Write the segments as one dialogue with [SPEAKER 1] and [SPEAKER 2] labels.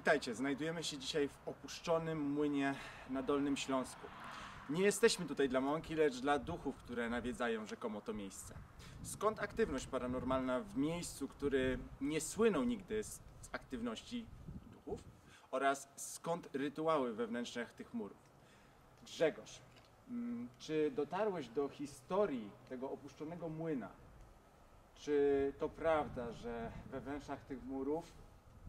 [SPEAKER 1] Witajcie, znajdujemy się dzisiaj w opuszczonym młynie na Dolnym Śląsku. Nie jesteśmy tutaj dla mąki, lecz dla duchów, które nawiedzają rzekomo to miejsce. Skąd aktywność paranormalna w miejscu, który nie słynął nigdy z aktywności duchów? Oraz skąd rytuały we wnętrzach tych murów? Grzegorz, czy dotarłeś do historii tego opuszczonego młyna? Czy to prawda, że we wnętrzach tych murów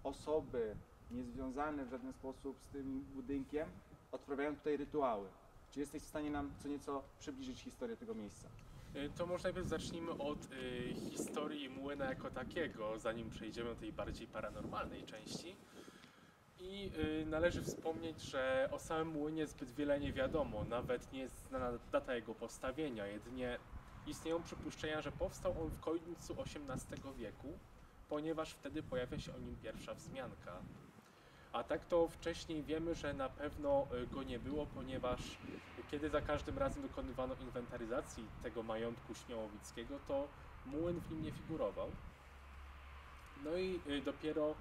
[SPEAKER 1] osoby niezwiązane w żaden sposób z tym budynkiem odprawiają tutaj rytuały? Czy jesteś w stanie nam co nieco przybliżyć historię tego miejsca?
[SPEAKER 2] To może najpierw zacznijmy od historii młyna jako takiego, zanim przejdziemy do tej bardziej paranormalnej części. I należy wspomnieć, że o samym młynie zbyt wiele nie wiadomo, nawet nie jest znana data jego postawienia, jedynie istnieją przypuszczenia, że powstał on w końcu XVIII wieku, ponieważ wtedy pojawia się o nim pierwsza wzmianka. A tak to wcześniej wiemy, że na pewno go nie było, ponieważ kiedy za każdym razem dokonywano inwentaryzacji tego majątku śmiałowickiego, to młyn w nim nie figurował. No i dopiero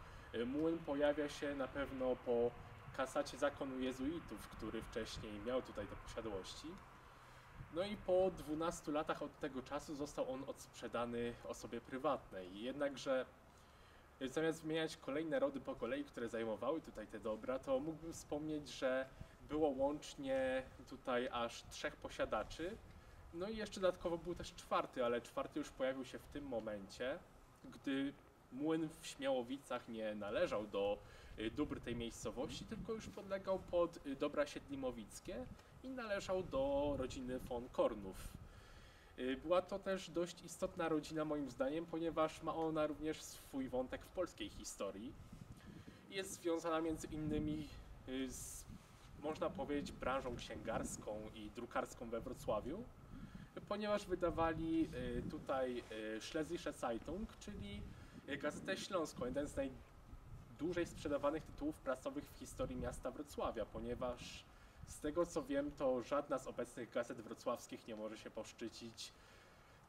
[SPEAKER 2] młyn pojawia się na pewno po kasacie zakonu jezuitów, który wcześniej miał tutaj te posiadłości. No i po 12 latach od tego czasu został on odsprzedany osobie prywatnej. Jednakże zamiast wymieniać kolejne rody po kolei, które zajmowały tutaj te dobra, to mógłbym wspomnieć, że było łącznie tutaj aż 3 posiadaczy. No i jeszcze dodatkowo był też 4, ale 4 już pojawił się w tym momencie, gdy młyn w Śmiałowicach nie należał do dóbr tej miejscowości, tylko już podlegał pod dobra siedlimowickie i należał do rodziny von Kornów. Była to też dość istotna rodzina moim zdaniem, ponieważ ma ona również swój wątek w polskiej historii. Jest związana między innymi z, można powiedzieć, branżą księgarską i drukarską we Wrocławiu, ponieważ wydawali tutaj Schlesische Zeitung, czyli Gazetę Śląską, jeden z najdłużej sprzedawanych tytułów prasowych w historii miasta Wrocławia, ponieważ z tego co wiem, to żadna z obecnych gazet wrocławskich nie może się poszczycić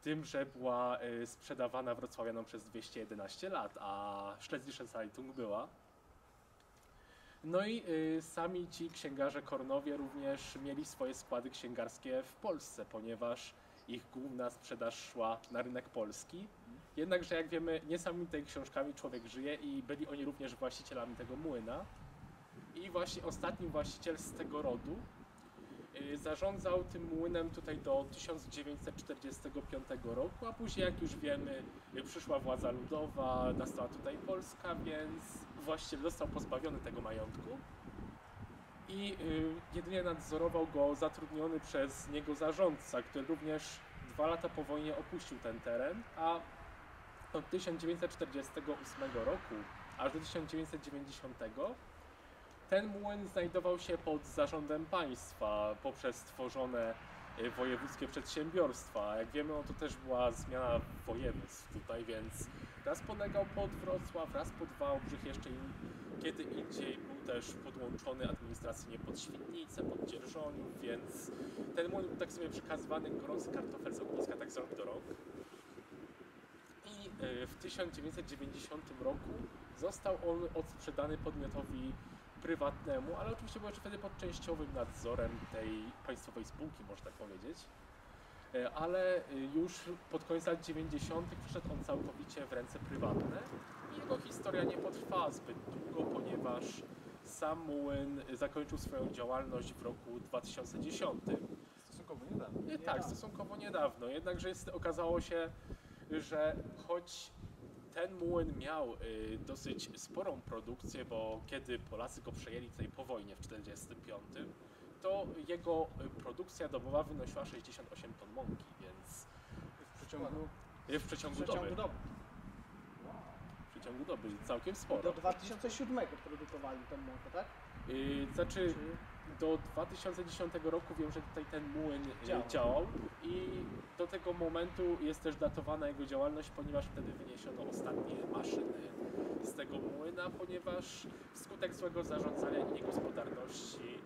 [SPEAKER 2] tym, że była sprzedawana wrocławianom przez 211 lat, a Schlesische Zeitung była. No i sami ci księgarze Kornowie również mieli swoje składy księgarskie w Polsce, ponieważ ich główna sprzedaż szła na rynek polski. Jednakże jak wiemy, nie samymi tymi książkami człowiek żyje i byli oni również właścicielami tego młyna. I właśnie ostatni właściciel z tego rodu zarządzał tym młynem tutaj do 1945 roku, a później, jak już wiemy, przyszła władza ludowa, nastała tutaj Polska, więc właściciel został pozbawiony tego majątku i jedynie nadzorował go zatrudniony przez niego zarządca, który również 2 lata po wojnie opuścił ten teren, a od 1948 roku aż do 1990 ten młyn znajdował się pod zarządem państwa poprzez stworzone wojewódzkie przedsiębiorstwa. Jak wiemy, to też była zmiana województw tutaj, więc raz podlegał pod Wrocław, raz pod Wałbrzych, jeszcze kiedy indziej był też podłączony administracyjnie pod Świdnicę, pod Dzierżoniów, więc ten młyn był tak sobie przekazywany gorący kartofel z ogniska tak z rok do rok. I w 1990 roku został on odsprzedany podmiotowi prywatnemu, ale oczywiście był jeszcze wtedy pod częściowym nadzorem tej państwowej spółki, można tak powiedzieć. Ale już pod koniec lat 90. przeszedł on całkowicie w ręce prywatne i jego historia nie potrwała zbyt długo, ponieważ sam młyn zakończył swoją działalność w roku 2010.
[SPEAKER 1] Stosunkowo niedawno.
[SPEAKER 2] Tak, stosunkowo niedawno. Jednakże okazało się, że choć ten młyn miał dosyć sporą produkcję, bo kiedy Polacy go przejęli tutaj po wojnie w 1945, to jego produkcja dobowa wynosiła 68 ton mąki, więc w przeciągu doby. W przeciągu doby, całkiem sporo.
[SPEAKER 3] Do 2007 produkowali tą mąkę, tak?
[SPEAKER 2] Znaczy do 2010 roku wiem, że tutaj ten młyn działał i do tego momentu jest też datowana jego działalność, ponieważ wtedy wyniesiono ostatnie maszyny z tego młyna, ponieważ wskutek złego zarządzania i niegospodarności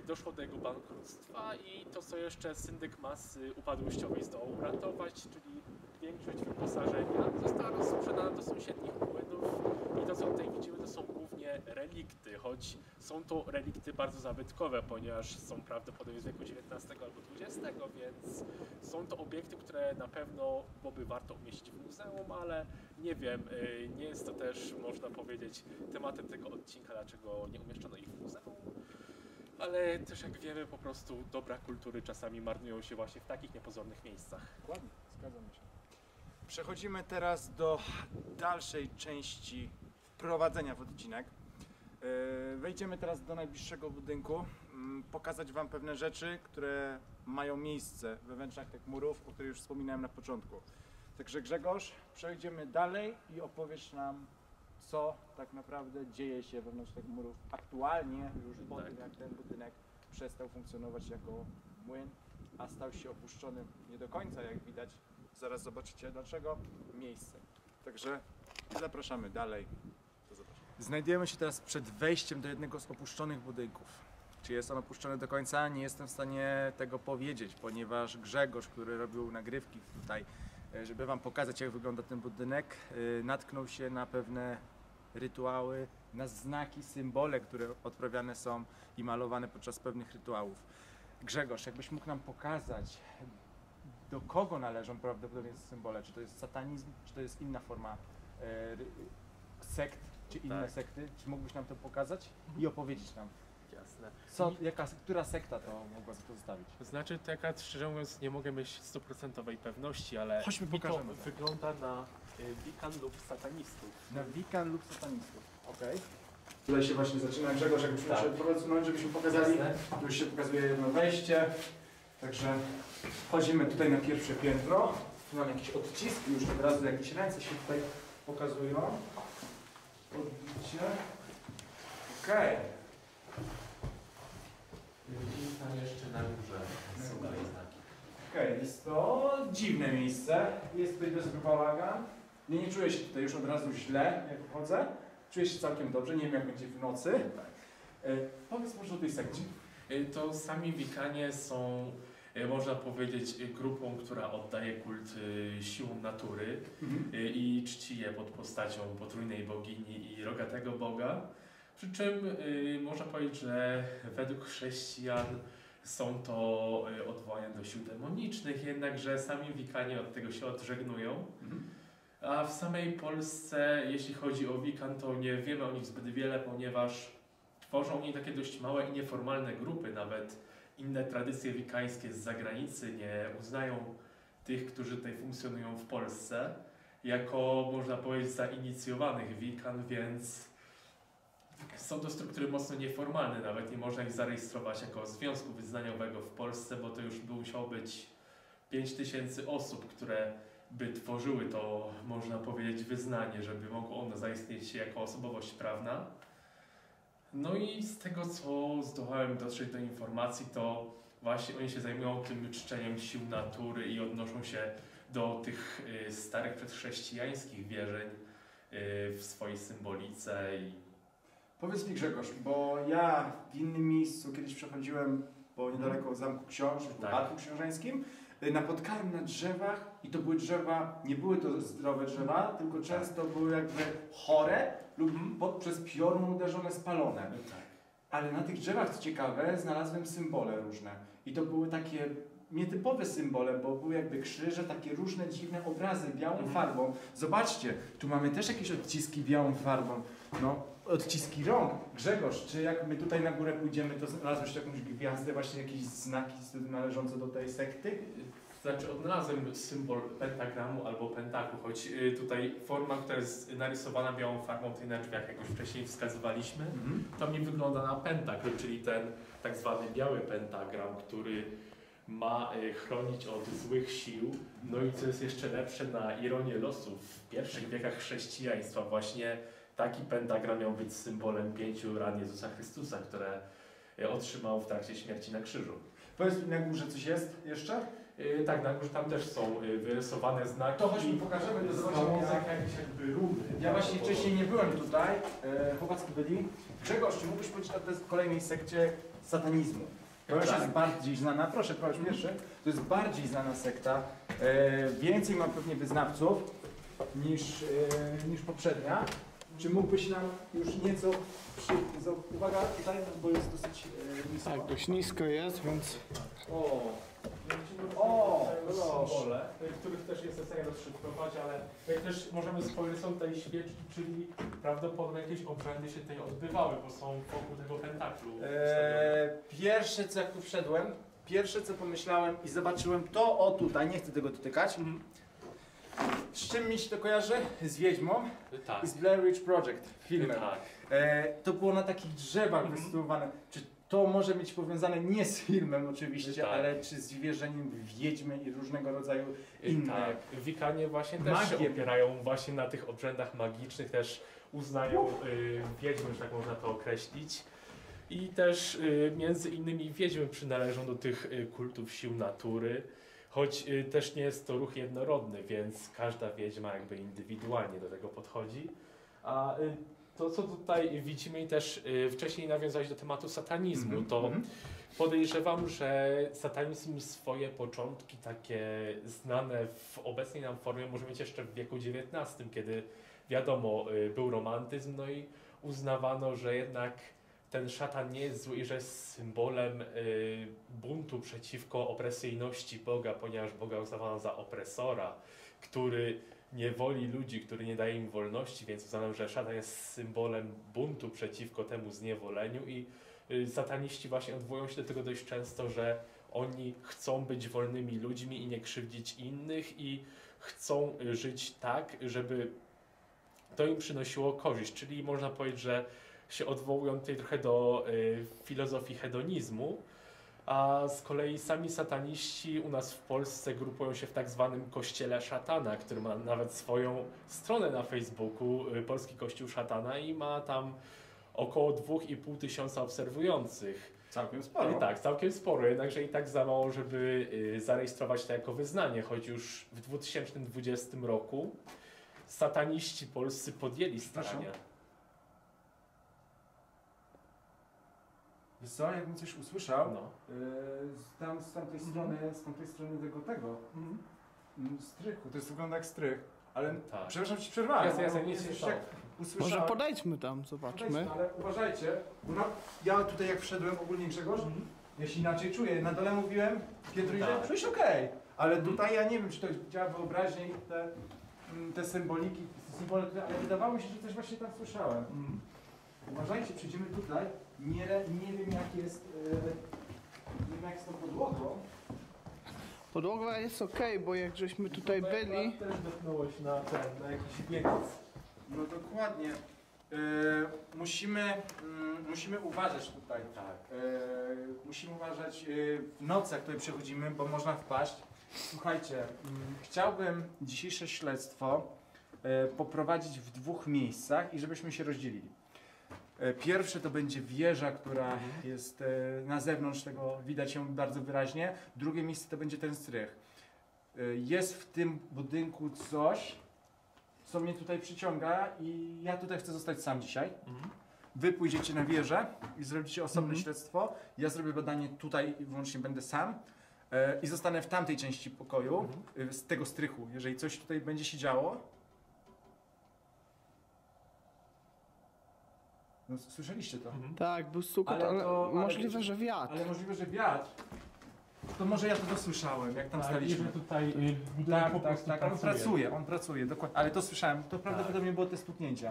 [SPEAKER 2] doszło do jego bankructwa i to, co jeszcze syndyk masy upadłościowej zdołał uratować, czyli większość wyposażenia, została rozsprzedana do sąsiednich młynów i to to, co tutaj widzimy, to są głównie relikty, choć są to relikty bardzo zabytkowe, ponieważ są prawdopodobnie z wieku XIX albo XX, więc są to obiekty, które na pewno byłoby warto umieścić w muzeum, ale nie wiem, nie jest to też, można powiedzieć, tematem tego odcinka, dlaczego nie umieszczono ich w muzeum. Ale też jak wiemy, po prostu dobra kultury czasami marnują się właśnie w takich niepozornych miejscach.
[SPEAKER 1] Dokładnie, zgadzam się. Przechodzimy teraz do dalszej części wprowadzenia w odcinek. Wejdziemy teraz do najbliższego budynku, pokazać Wam pewne rzeczy, które mają miejsce we wnętrzach tych murów, o których już wspominałem na początku. Także Grzegorz, przejdziemy dalej i opowiesz nam, co tak naprawdę dzieje się wewnątrz tych murów aktualnie, już po tym, jak ten budynek przestał funkcjonować jako młyn, a stał się opuszczonym nie do końca, jak widać. Zaraz zobaczycie dlaczego, miejsce. Także zapraszamy dalej. Do zobaczenia. Znajdujemy się teraz przed wejściem do jednego z opuszczonych budynków. Czy jest on opuszczony do końca? Nie jestem w stanie tego powiedzieć, ponieważ Grzegorz, który robił nagrywki tutaj, żeby Wam pokazać, jak wygląda ten budynek, natknął się na pewne rytuały, na znaki, symbole, które odprawiane są i malowane podczas pewnych rytuałów. Grzegorz, jakbyś mógł nam pokazać, do kogo należą prawdopodobnie symbole? Czy to jest satanizm, czy to jest inna forma sekt, czy inne sekty? Czy mógłbyś nam to pokazać i opowiedzieć nam?
[SPEAKER 2] Jasne.
[SPEAKER 1] Która sekta to mogła pozostawić?
[SPEAKER 2] Znaczy, taka szczerze mówiąc nie mogę mieć 100% pewności, ale
[SPEAKER 1] Chodźmy,
[SPEAKER 2] mi to
[SPEAKER 1] pokażemy.
[SPEAKER 2] wygląda na wikan lub satanistów.
[SPEAKER 1] Na wikan lub satanistów. Okej. Tutaj się właśnie zaczyna Grzegorz, jakbyśmy
[SPEAKER 2] Tak.
[SPEAKER 1] się odsunąć, żebyśmy pokazali.
[SPEAKER 2] Jasne.
[SPEAKER 1] Tu już się pokazuje jedno wejście. Także wchodzimy tutaj na pierwsze piętro. Tu mam jakieś odciski, już od razu jakieś ręce się tutaj pokazują. Odbicie. Okej.
[SPEAKER 2] I tam jeszcze na górze są dalej znaki.
[SPEAKER 1] Okej, jest to dziwne miejsce. Jest tutaj bez bałagan. Nie czuję się tutaj już od razu źle, jak wchodzę. Czuję się całkiem dobrze, nie wiem jak będzie w nocy. Powiedz może o tej sekcie.
[SPEAKER 2] To sami wikanie są, można powiedzieć, grupą, która oddaje kult siłom natury i czci je pod postacią potrójnej bogini i rogatego boga. Przy czym można powiedzieć, że według chrześcijan są to odwołania do sił demonicznych, jednakże sami wikanie od tego się odżegnują. A w samej Polsce, jeśli chodzi o wikan, to nie wiemy o nich zbyt wiele, ponieważ tworzą oni takie dość małe i nieformalne grupy. Nawet inne tradycje wikańskie z zagranicy nie uznają tych, którzy tutaj funkcjonują w Polsce, jako, można powiedzieć, zainicjowanych wikan, więc są to struktury mocno nieformalne, nawet nie można ich zarejestrować jako związku wyznaniowego w Polsce, bo to już by musiało być 5000 osób, które by tworzyły to, można powiedzieć, wyznanie, żeby mogło ono zaistnieć jako osobowość prawna. No i z tego, co zdołałem dotrzeć do informacji, to właśnie oni się zajmują tym czczeniem sił natury i odnoszą się do tych starych przedchrześcijańskich wierzeń w swojej symbolice.
[SPEAKER 1] Powiedz mi Grzegorz, bo ja w innym miejscu kiedyś przechodziłem po niedaleko Zamku Książ, w Parku Książeńskim, napotkałem na drzewach i to były drzewa, nie były to zdrowe drzewa, tylko często były jakby chore lub przez piorun uderzone, spalone. Ale na tych drzewach, co ciekawe, znalazłem symbole różne. I to były takie nietypowe symbole, bo były jakby krzyże, takie różne dziwne obrazy białą farbą. Zobaczcie, tu mamy też jakieś odciski białą farbą. No, odciski rąk. Grzegorz, czy jak my tutaj na górę pójdziemy, to znalazłeś jakąś gwiazdę, właśnie jakieś znaki należące do tej sekty?
[SPEAKER 2] Znaczy odnalazłem symbol pentagramu albo pentaku, choć tutaj forma, która jest narysowana białą farbą tutaj na drzwiach, jak już wcześniej wskazywaliśmy, to mi wygląda na pentakl, czyli ten tak zwany biały pentagram, który ma chronić od złych sił. No i co jest jeszcze lepsze, na ironię losu, w pierwszych wiekach chrześcijaństwa właśnie taki pentagram miał być symbolem 5 ran Jezusa Chrystusa, które otrzymał w trakcie śmierci na krzyżu.
[SPEAKER 1] Powiedz mi, na górze coś jest jeszcze?
[SPEAKER 2] Tak, na górze tam też są wyrysowane znaki.
[SPEAKER 1] To chodźmy, pokażemy, to zobaczymy.
[SPEAKER 2] Jakieś jakby runy.
[SPEAKER 1] Ja właśnie wcześniej nie byłem tutaj, chłopacki byli. Grzegorz, czy mógłbyś powiedzieć o tej kolejnej sekcie satanizmu? To już jest bardziej znana, proszę pierwszy, to jest bardziej znana sekta, więcej ma pewnie wyznawców niż poprzednia. Czy mógłbyś nam już nieco uwaga tutaj, bo jest dosyć nisko.
[SPEAKER 3] Tak, dość nisko jest, więc...
[SPEAKER 2] Symbole, których też jest w stanie rozszyfrować, ale jak też możemy spojrzeć, są tutaj świeczki, czyli prawdopodobnie jakieś obrzędy się tutaj odbywały, bo są wokół tego pentaklu.
[SPEAKER 1] Pierwsze co jak tu wszedłem, pierwsze co pomyślałem i zobaczyłem to o tutaj, nie chcę tego dotykać. Z czym mi się to kojarzy? Z Wiedźmą
[SPEAKER 2] Tak.
[SPEAKER 1] i z Blair Witch Project filmem.
[SPEAKER 2] Tak.
[SPEAKER 1] To było na takich drzewach wysytuowane. Czy to może być powiązane nie z filmem oczywiście,
[SPEAKER 2] Tak.
[SPEAKER 1] ale czy z wierzeniem w wiedźmy i różnego rodzaju inne.
[SPEAKER 2] Tak. Wikanie właśnie też się
[SPEAKER 1] Magię.
[SPEAKER 2] opierają właśnie na tych obrzędach magicznych, też uznają wiedźmy, że tak można to określić. I też między innymi wiedźmy przynależą do tych kultów sił natury, choć też nie jest to ruch jednorodny, więc każda wiedźma jakby indywidualnie do tego podchodzi. A to, co tutaj widzimy i też wcześniej nawiązałeś do tematu satanizmu, to podejrzewam, że satanizm swoje początki takie znane w obecnej nam formie może mieć jeszcze w wieku XIX, kiedy wiadomo, był romantyzm, no i uznawano, że jednak ten szatan nie jest zły i że jest symbolem buntu przeciwko opresyjności Boga, ponieważ Boga uznawano za opresora, który nie woli ludzi, który nie daje im wolności, więc uznano, że szatan jest symbolem buntu przeciwko temu zniewoleniu i sataniści właśnie odwołują się do tego dość często, że oni chcą być wolnymi ludźmi i nie krzywdzić innych i chcą żyć tak, żeby to im przynosiło korzyść, czyli można powiedzieć, że się odwołują tutaj trochę do filozofii hedonizmu, a z kolei sami sataniści u nas w Polsce grupują się w tak zwanym Kościele Szatana, który ma nawet swoją stronę na Facebooku, Polski Kościół Szatana i ma tam około 2,5 tysiąca obserwujących.
[SPEAKER 1] Całkiem sporo.
[SPEAKER 2] I tak, całkiem sporo, jednakże i tak za mało, żeby zarejestrować to jako wyznanie, choć już w 2020 roku sataniści polscy podjęli starania.
[SPEAKER 1] Wiesz co, jakbym coś usłyszał,
[SPEAKER 2] No.
[SPEAKER 1] z tamtej strony tego strychu, to jest wygląda jak strych, ale
[SPEAKER 2] Tak.
[SPEAKER 1] przepraszam ci przerwałem.
[SPEAKER 2] Jasne, nic nie stało.
[SPEAKER 1] Usłyszałem.
[SPEAKER 3] Może podejdźmy tam, zobaczmy.
[SPEAKER 1] Podejdźmy, ale uważajcie, bo ja tutaj jak wszedłem ogólnie Grzegorz, ja się inaczej czuję. Na dole mówiłem, Piotr, że
[SPEAKER 2] Tak.
[SPEAKER 1] czuję się okej, ale tutaj ja nie wiem, czy to działa wyobraźnie i te symboliki, symbole, ale wydawało mi się, że coś właśnie tam słyszałem. Uważajcie, przejdziemy tutaj, nie wiem jak jest, nie wiem jak z tą podłogą.
[SPEAKER 3] Podłoga jest okej, bo jak żeśmy tutaj byli...
[SPEAKER 2] Też dotknąłeś na jakiś biegniec.
[SPEAKER 1] No dokładnie. Musimy uważać tutaj.
[SPEAKER 2] Tak.
[SPEAKER 1] Musimy uważać w nocy, jak tutaj przechodzimy, bo można wpaść. Słuchajcie, chciałbym dzisiejsze śledztwo poprowadzić w 2 miejscach i żebyśmy się rozdzielili. Pierwsze to będzie wieża, która jest na zewnątrz, tego widać ją bardzo wyraźnie. Drugie miejsce to będzie ten strych. Jest w tym budynku coś, co mnie tutaj przyciąga i ja tutaj chcę zostać sam dzisiaj. Wy pójdziecie na wieżę i zrobicie osobne śledztwo. Ja zrobię badanie tutaj i wyłącznie będę sam. I zostanę w tamtej części pokoju, z tego strychu. Jeżeli coś tutaj będzie się działo. No, słyszeliście to?
[SPEAKER 3] Tak, był stukot,
[SPEAKER 1] Ale
[SPEAKER 3] ale,
[SPEAKER 1] to- ale
[SPEAKER 3] możliwe,
[SPEAKER 1] wiecie-
[SPEAKER 3] że wiatr.
[SPEAKER 1] Ale możliwe, że wiatr. To może ja to dosłyszałem, jak tam
[SPEAKER 2] Tak, i
[SPEAKER 1] staliśmy.
[SPEAKER 2] że tutaj budynek po prostu
[SPEAKER 1] On pracuje, dokładnie. Ale to słyszałem, to prawdopodobnie było te stuknięcia.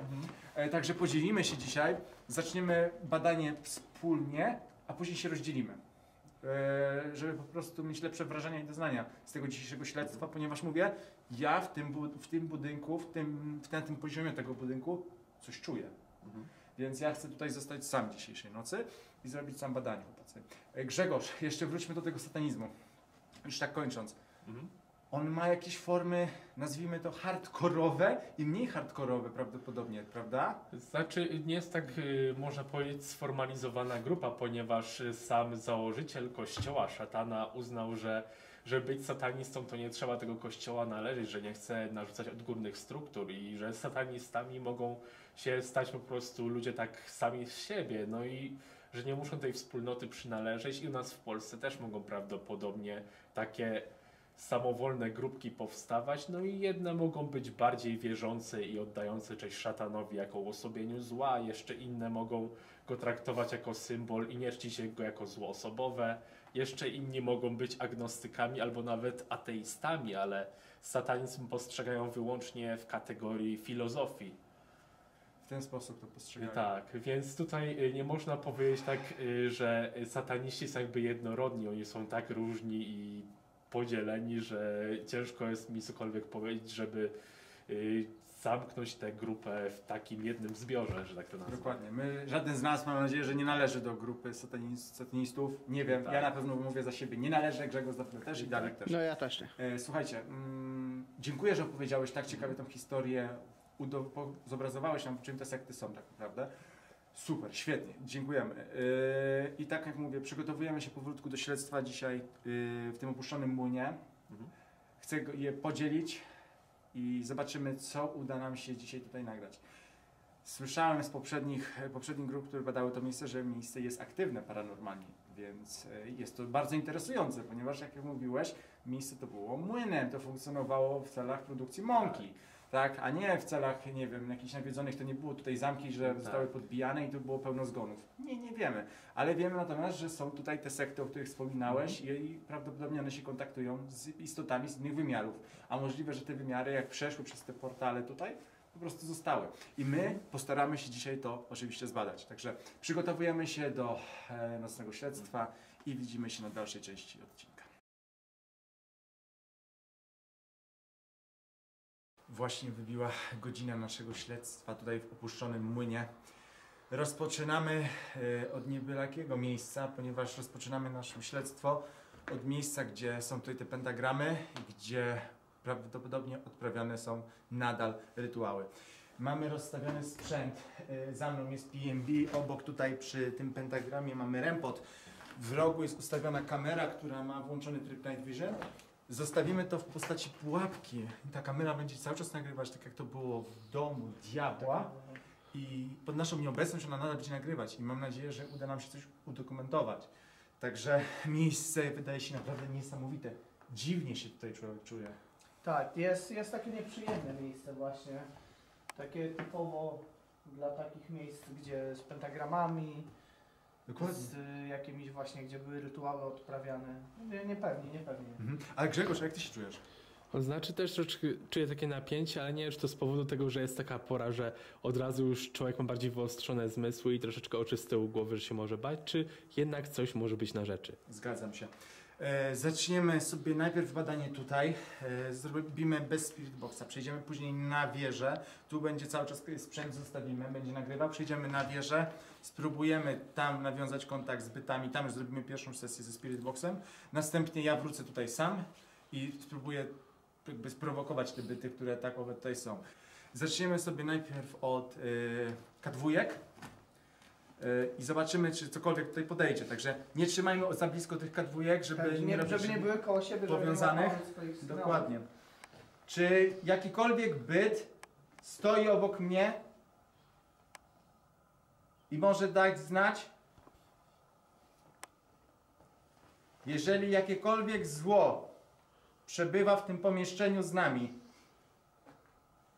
[SPEAKER 1] Także podzielimy się dzisiaj, zaczniemy badanie wspólnie, a później się rozdzielimy. Żeby po prostu mieć lepsze wrażenia i doznania z tego dzisiejszego śledztwa, ponieważ mówię, ja w tym budynku, na tym poziomie tego budynku coś czuję. Więc ja chcę tutaj zostać sam dzisiejszej nocy i zrobić sam badanie, chłopacy. Grzegorz, jeszcze wróćmy do tego satanizmu. Już tak kończąc. On ma jakieś formy, nazwijmy to hardkorowe i mniej hardkorowe prawdopodobnie, prawda?
[SPEAKER 2] Znaczy, nie jest tak, można powiedzieć, sformalizowana grupa, ponieważ sam założyciel kościoła szatana uznał, że żeby być satanistą, to nie trzeba tego kościoła należeć, że nie chce narzucać odgórnych struktur i że satanistami mogą się stać po prostu ludzie tak sami z siebie, no i że nie muszą tej wspólnoty przynależeć i u nas w Polsce też mogą prawdopodobnie takie samowolne grupki powstawać, no i jedne mogą być bardziej wierzące i oddające cześć szatanowi jako uosobieniu zła, jeszcze inne mogą go traktować jako symbol i nie czcić go jako zło osobowe, jeszcze inni mogą być agnostykami albo nawet ateistami, ale satanizm postrzegają wyłącznie w kategorii filozofii.
[SPEAKER 1] W ten sposób to postrzegają.
[SPEAKER 2] Tak, więc tutaj nie można powiedzieć tak, że sataniści są jakby jednorodni, oni są tak różni i podzieleni, że ciężko jest mi cokolwiek powiedzieć, żeby zamknąć tę grupę w takim jednym zbiorze, że tak to nazwę.
[SPEAKER 1] Dokładnie. Żaden z nas, mam nadzieję, że nie należy do grupy satanistów. Nie wiem,
[SPEAKER 2] Tak.
[SPEAKER 1] ja na pewno mówię za siebie, nie należę, Grzegorz zapewne też i Dawid też.
[SPEAKER 3] No ja też nie.
[SPEAKER 1] Słuchajcie, dziękuję, że opowiedziałeś tak ciekawie tą historię, zobrazowałeś nam, czym te sekty są tak naprawdę. Super, świetnie, dziękujemy. I tak jak mówię, przygotowujemy się powolutku do śledztwa dzisiaj w tym opuszczonym młynie. Chcę je podzielić i zobaczymy, co uda nam się dzisiaj tutaj nagrać. Słyszałem z poprzednich grup, które badały to miejsce, że miejsce jest aktywne paranormalnie, więc jest to bardzo interesujące, ponieważ jak mówiłeś, miejsce to było młynem, to funkcjonowało w celach produkcji mąki. Tak, a nie w celach, nie wiem, jakichś nawiedzonych, to nie było tutaj zamki, że zostały podbijane i tu było pełno zgonów. Nie wiemy, ale wiemy natomiast, że są tutaj te sekty, o których wspominałeś i prawdopodobnie one się kontaktują z istotami z innych wymiarów, a możliwe, że te wymiary jak przeszły przez te portale tutaj, po prostu zostały. I my postaramy się dzisiaj to oczywiście zbadać. Także przygotowujemy się do nocnego śledztwa i widzimy się na dalszej części odcinka. Właśnie wybiła godzina naszego śledztwa tutaj w opuszczonym młynie. Rozpoczynamy od niebylakiego miejsca, ponieważ rozpoczynamy nasze śledztwo od miejsca, gdzie są tutaj te pentagramy, gdzie prawdopodobnie odprawiane są nadal rytuały. Mamy rozstawiony sprzęt, za mną jest PMB, obok tutaj przy tym pentagramie mamy REM-pod. W rogu jest ustawiona kamera, która ma włączony tryb Night Vision. Zostawimy to w postaci pułapki. Ta kamera będzie cały czas nagrywać, tak jak to było w domu diabła. I pod naszą nieobecność ona nadal będzie nagrywać. I mam nadzieję, że uda nam się coś udokumentować. Także miejsce wydaje się naprawdę niesamowite. Dziwnie się tutaj człowiek czuje.
[SPEAKER 3] Tak, jest takie nieprzyjemne miejsce właśnie. Takie typowo dla takich miejsc, gdzie z pentagramami,
[SPEAKER 1] Dokładnie.
[SPEAKER 3] z jakimiś właśnie, gdzie były rytuały odprawiane. Niepewnie.
[SPEAKER 1] Ale Grzegorz, jak ty się czujesz?
[SPEAKER 4] Znaczy też troszeczkę czuję takie napięcie, ale nie wiem, czy to z powodu tego, że jest taka pora, że od razu już człowiek ma bardziej wyostrzone zmysły i troszeczkę oczy z tyłu głowy, że się może bać, czy jednak coś może być na rzeczy.
[SPEAKER 1] Zgadzam się. Zaczniemy sobie najpierw badanie tutaj. Zrobimy bez Spirit Boxa. Przejdziemy później na wieżę. Tu będzie cały czas sprzęt zostawimy, będzie nagrywał. Przejdziemy na wieżę. Spróbujemy tam nawiązać kontakt z bytami. Tam już zrobimy pierwszą sesję ze Spirit Boxem. Następnie ja wrócę tutaj sam i spróbuję jakby sprowokować te byty, które takowe tutaj są. Zaczniemy sobie najpierw od K2 i zobaczymy, czy cokolwiek tutaj podejdzie. Także nie trzymajmy za blisko tych K2, żeby
[SPEAKER 3] Tak, żeby nie były koło siebie,
[SPEAKER 1] powiązanych.
[SPEAKER 3] żeby nie łapały swoich sygnałów.
[SPEAKER 1] Dokładnie. Czy jakikolwiek byt stoi obok mnie i może dać znać? Jeżeli jakiekolwiek zło przebywa w tym pomieszczeniu z nami,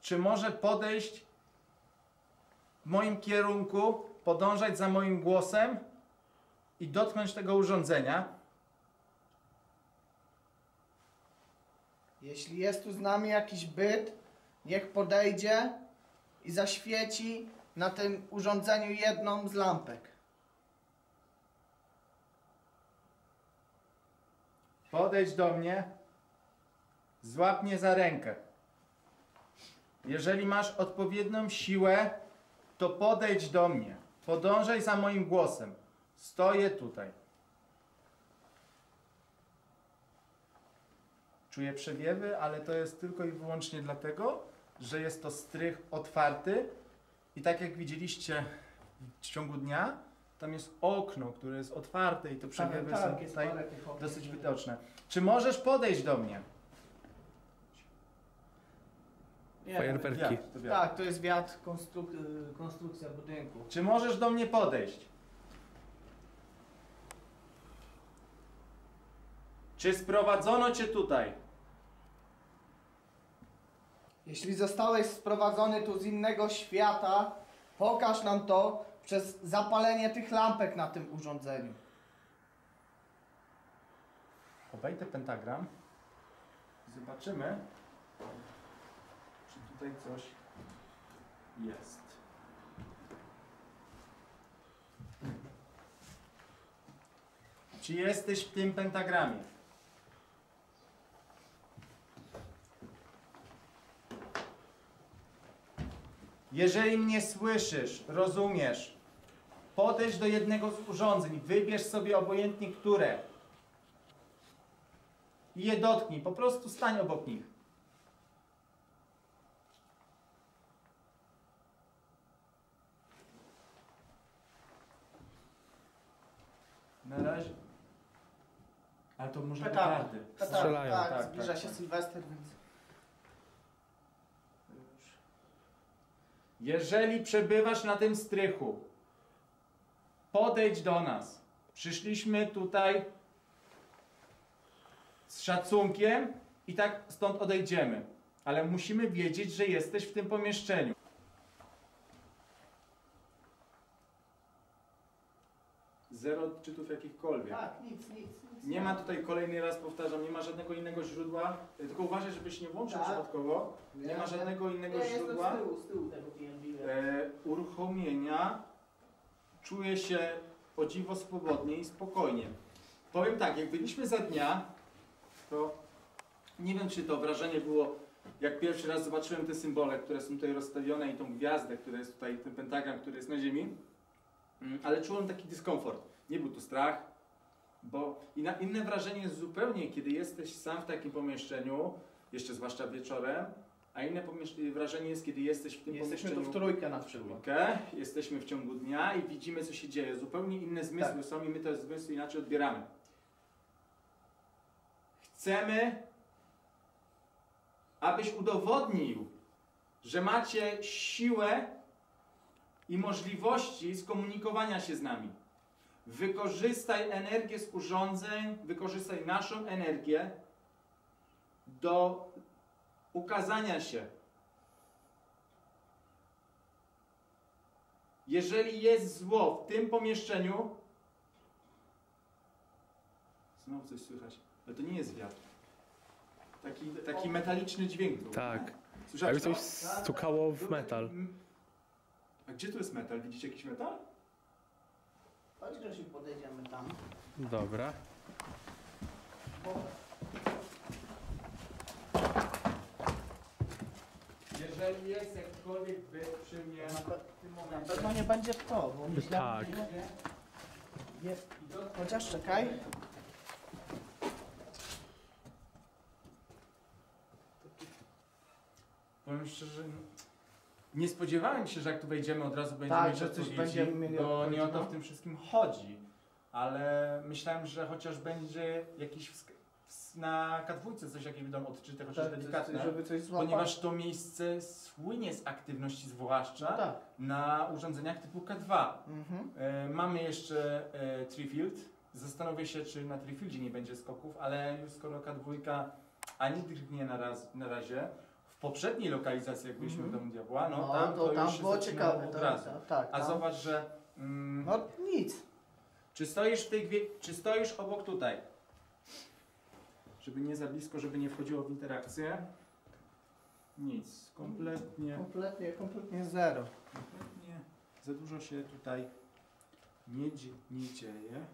[SPEAKER 1] czy może podejść w moim kierunku, podążać za moim głosem i dotknąć tego urządzenia?
[SPEAKER 3] Jeśli jest tu z nami jakiś byt, niech podejdzie i zaświeci na tym urządzeniu jedną z lampek.
[SPEAKER 1] Podejdź do mnie, złap mnie za rękę. Jeżeli masz odpowiednią siłę, to podejdź do mnie. Podążaj za moim głosem. Stoję tutaj. Czuję przewiewy, ale to jest tylko i wyłącznie dlatego, że jest to strych otwarty i tak jak widzieliście w ciągu dnia, tam jest okno, które jest otwarte i te przewiewy są
[SPEAKER 3] jest
[SPEAKER 1] tutaj
[SPEAKER 3] parę tych okien.
[SPEAKER 1] dosyć widoczne. Czy możesz podejść do mnie?
[SPEAKER 3] Nie,
[SPEAKER 4] Fajerwerki.
[SPEAKER 1] Wiatr, to wiatr.
[SPEAKER 3] tak, to jest wiatr, konstrukcja budynku.
[SPEAKER 1] Czy możesz do mnie podejść? Czy sprowadzono cię tutaj?
[SPEAKER 3] Jeśli zostałeś sprowadzony tu z innego świata, pokaż nam to przez zapalenie tych lampek na tym urządzeniu.
[SPEAKER 1] Obejdę pentagram. Zobaczymy, czy tutaj coś jest. Czy jesteś w tym pentagramie? Jeżeli mnie słyszysz, rozumiesz, podejdź do jednego z urządzeń, wybierz sobie obojętnie które i je dotknij, po prostu stań obok nich. Na razie. Ale to może petardy.
[SPEAKER 4] Strzelają.
[SPEAKER 3] Tak,
[SPEAKER 1] Tak,
[SPEAKER 3] zbliża
[SPEAKER 1] tak,
[SPEAKER 3] się
[SPEAKER 1] tak.
[SPEAKER 3] Sylwester, więc...
[SPEAKER 1] Jeżeli przebywasz na tym strychu, podejdź do nas. Przyszliśmy tutaj z szacunkiem i tak stąd odejdziemy. Ale musimy wiedzieć, że jesteś w tym pomieszczeniu. Zero odczytów jakichkolwiek.
[SPEAKER 3] Tak, nic.
[SPEAKER 1] Nie ma tutaj, kolejny raz powtarzam, nie ma żadnego innego źródła. Tylko uważaj, żebyś nie włączył
[SPEAKER 3] Tak.
[SPEAKER 1] przypadkowo. Nie ma żadnego innego
[SPEAKER 3] Ja
[SPEAKER 1] źródła
[SPEAKER 3] jestem z tyłu tego TNB.
[SPEAKER 1] uruchomienia. Czuję się o dziwo swobodnie i spokojnie. Powiem tak, jak byliśmy za dnia, to nie wiem, czy to wrażenie było, jak pierwszy raz zobaczyłem te symbole, które są tutaj rozstawione i tą gwiazdę, która jest tutaj, ten pentagram, który jest na ziemi, ale czułem taki dyskomfort. Nie był to strach, bo inne wrażenie jest zupełnie, kiedy jesteś sam w takim pomieszczeniu, jeszcze zwłaszcza wieczorem, a inne wrażenie jest, kiedy jesteś w tym
[SPEAKER 3] Jesteśmy
[SPEAKER 1] pomieszczeniu.
[SPEAKER 3] tu w trójkę na przykład.
[SPEAKER 1] Jesteśmy w ciągu dnia i widzimy, co się dzieje. Zupełnie inne zmysły są i my te zmysły inaczej odbieramy. Chcemy, abyś udowodnił, że macie siłę i możliwości skomunikowania się z nami. Wykorzystaj energię z urządzeń, wykorzystaj naszą energię do ukazania się. Jeżeli jest zło w tym pomieszczeniu, znowu coś słychać, ale to nie jest wiatr. Taki metaliczny dźwięk był.
[SPEAKER 4] Tak.
[SPEAKER 1] Słyszałeś
[SPEAKER 4] Jakby
[SPEAKER 1] to?
[SPEAKER 4] coś stukało w metal.
[SPEAKER 1] A gdzie tu jest metal? Widzicie jakiś metal?
[SPEAKER 3] Chodź, Grzesiu, podejdziemy tam.
[SPEAKER 4] Dobra.
[SPEAKER 1] Jeżeli jest jakikolwiek byt przy mnie...
[SPEAKER 3] Na pewno nie będzie to, bo myślałem,
[SPEAKER 4] Tak.
[SPEAKER 3] że jest. Chociaż czekaj.
[SPEAKER 1] Powiem szczerze, nie spodziewałem się, że jak tu wejdziemy, od razu będziemy
[SPEAKER 3] Tak,
[SPEAKER 1] mieć
[SPEAKER 3] że coś
[SPEAKER 1] odpowiedzi,
[SPEAKER 3] będziemy mieli
[SPEAKER 1] bo
[SPEAKER 3] odpowiedzi,
[SPEAKER 1] nie o to
[SPEAKER 3] no.
[SPEAKER 1] w tym wszystkim chodzi. Ale myślałem, że chociaż będzie jakiś na K2 coś jakieś będą odczyty, chociaż delikatne,
[SPEAKER 3] żeby coś złapać.
[SPEAKER 1] ponieważ to miejsce słynie z aktywności, zwłaszcza
[SPEAKER 3] No tak.
[SPEAKER 1] na urządzeniach typu K2.
[SPEAKER 3] Mhm.
[SPEAKER 1] Mamy jeszcze Treefield. Zastanowię się, czy na Treefieldzie nie będzie skoków, ale już skoro K2 ani drgnie na razie, w poprzedniej lokalizacji, jak byliśmy w Domu Diabła, no tam to
[SPEAKER 3] tam
[SPEAKER 1] już się
[SPEAKER 3] było
[SPEAKER 1] zaczynało
[SPEAKER 3] ciekawe.
[SPEAKER 1] od razu.
[SPEAKER 3] Tak,
[SPEAKER 1] A
[SPEAKER 3] tam.
[SPEAKER 1] zobacz, że
[SPEAKER 3] No nic.
[SPEAKER 1] czy stoisz obok tutaj? Żeby nie za blisko, żeby nie wchodziło w interakcję. Nic, kompletnie
[SPEAKER 3] Zero.
[SPEAKER 1] kompletnie za dużo się tutaj nie dzieje.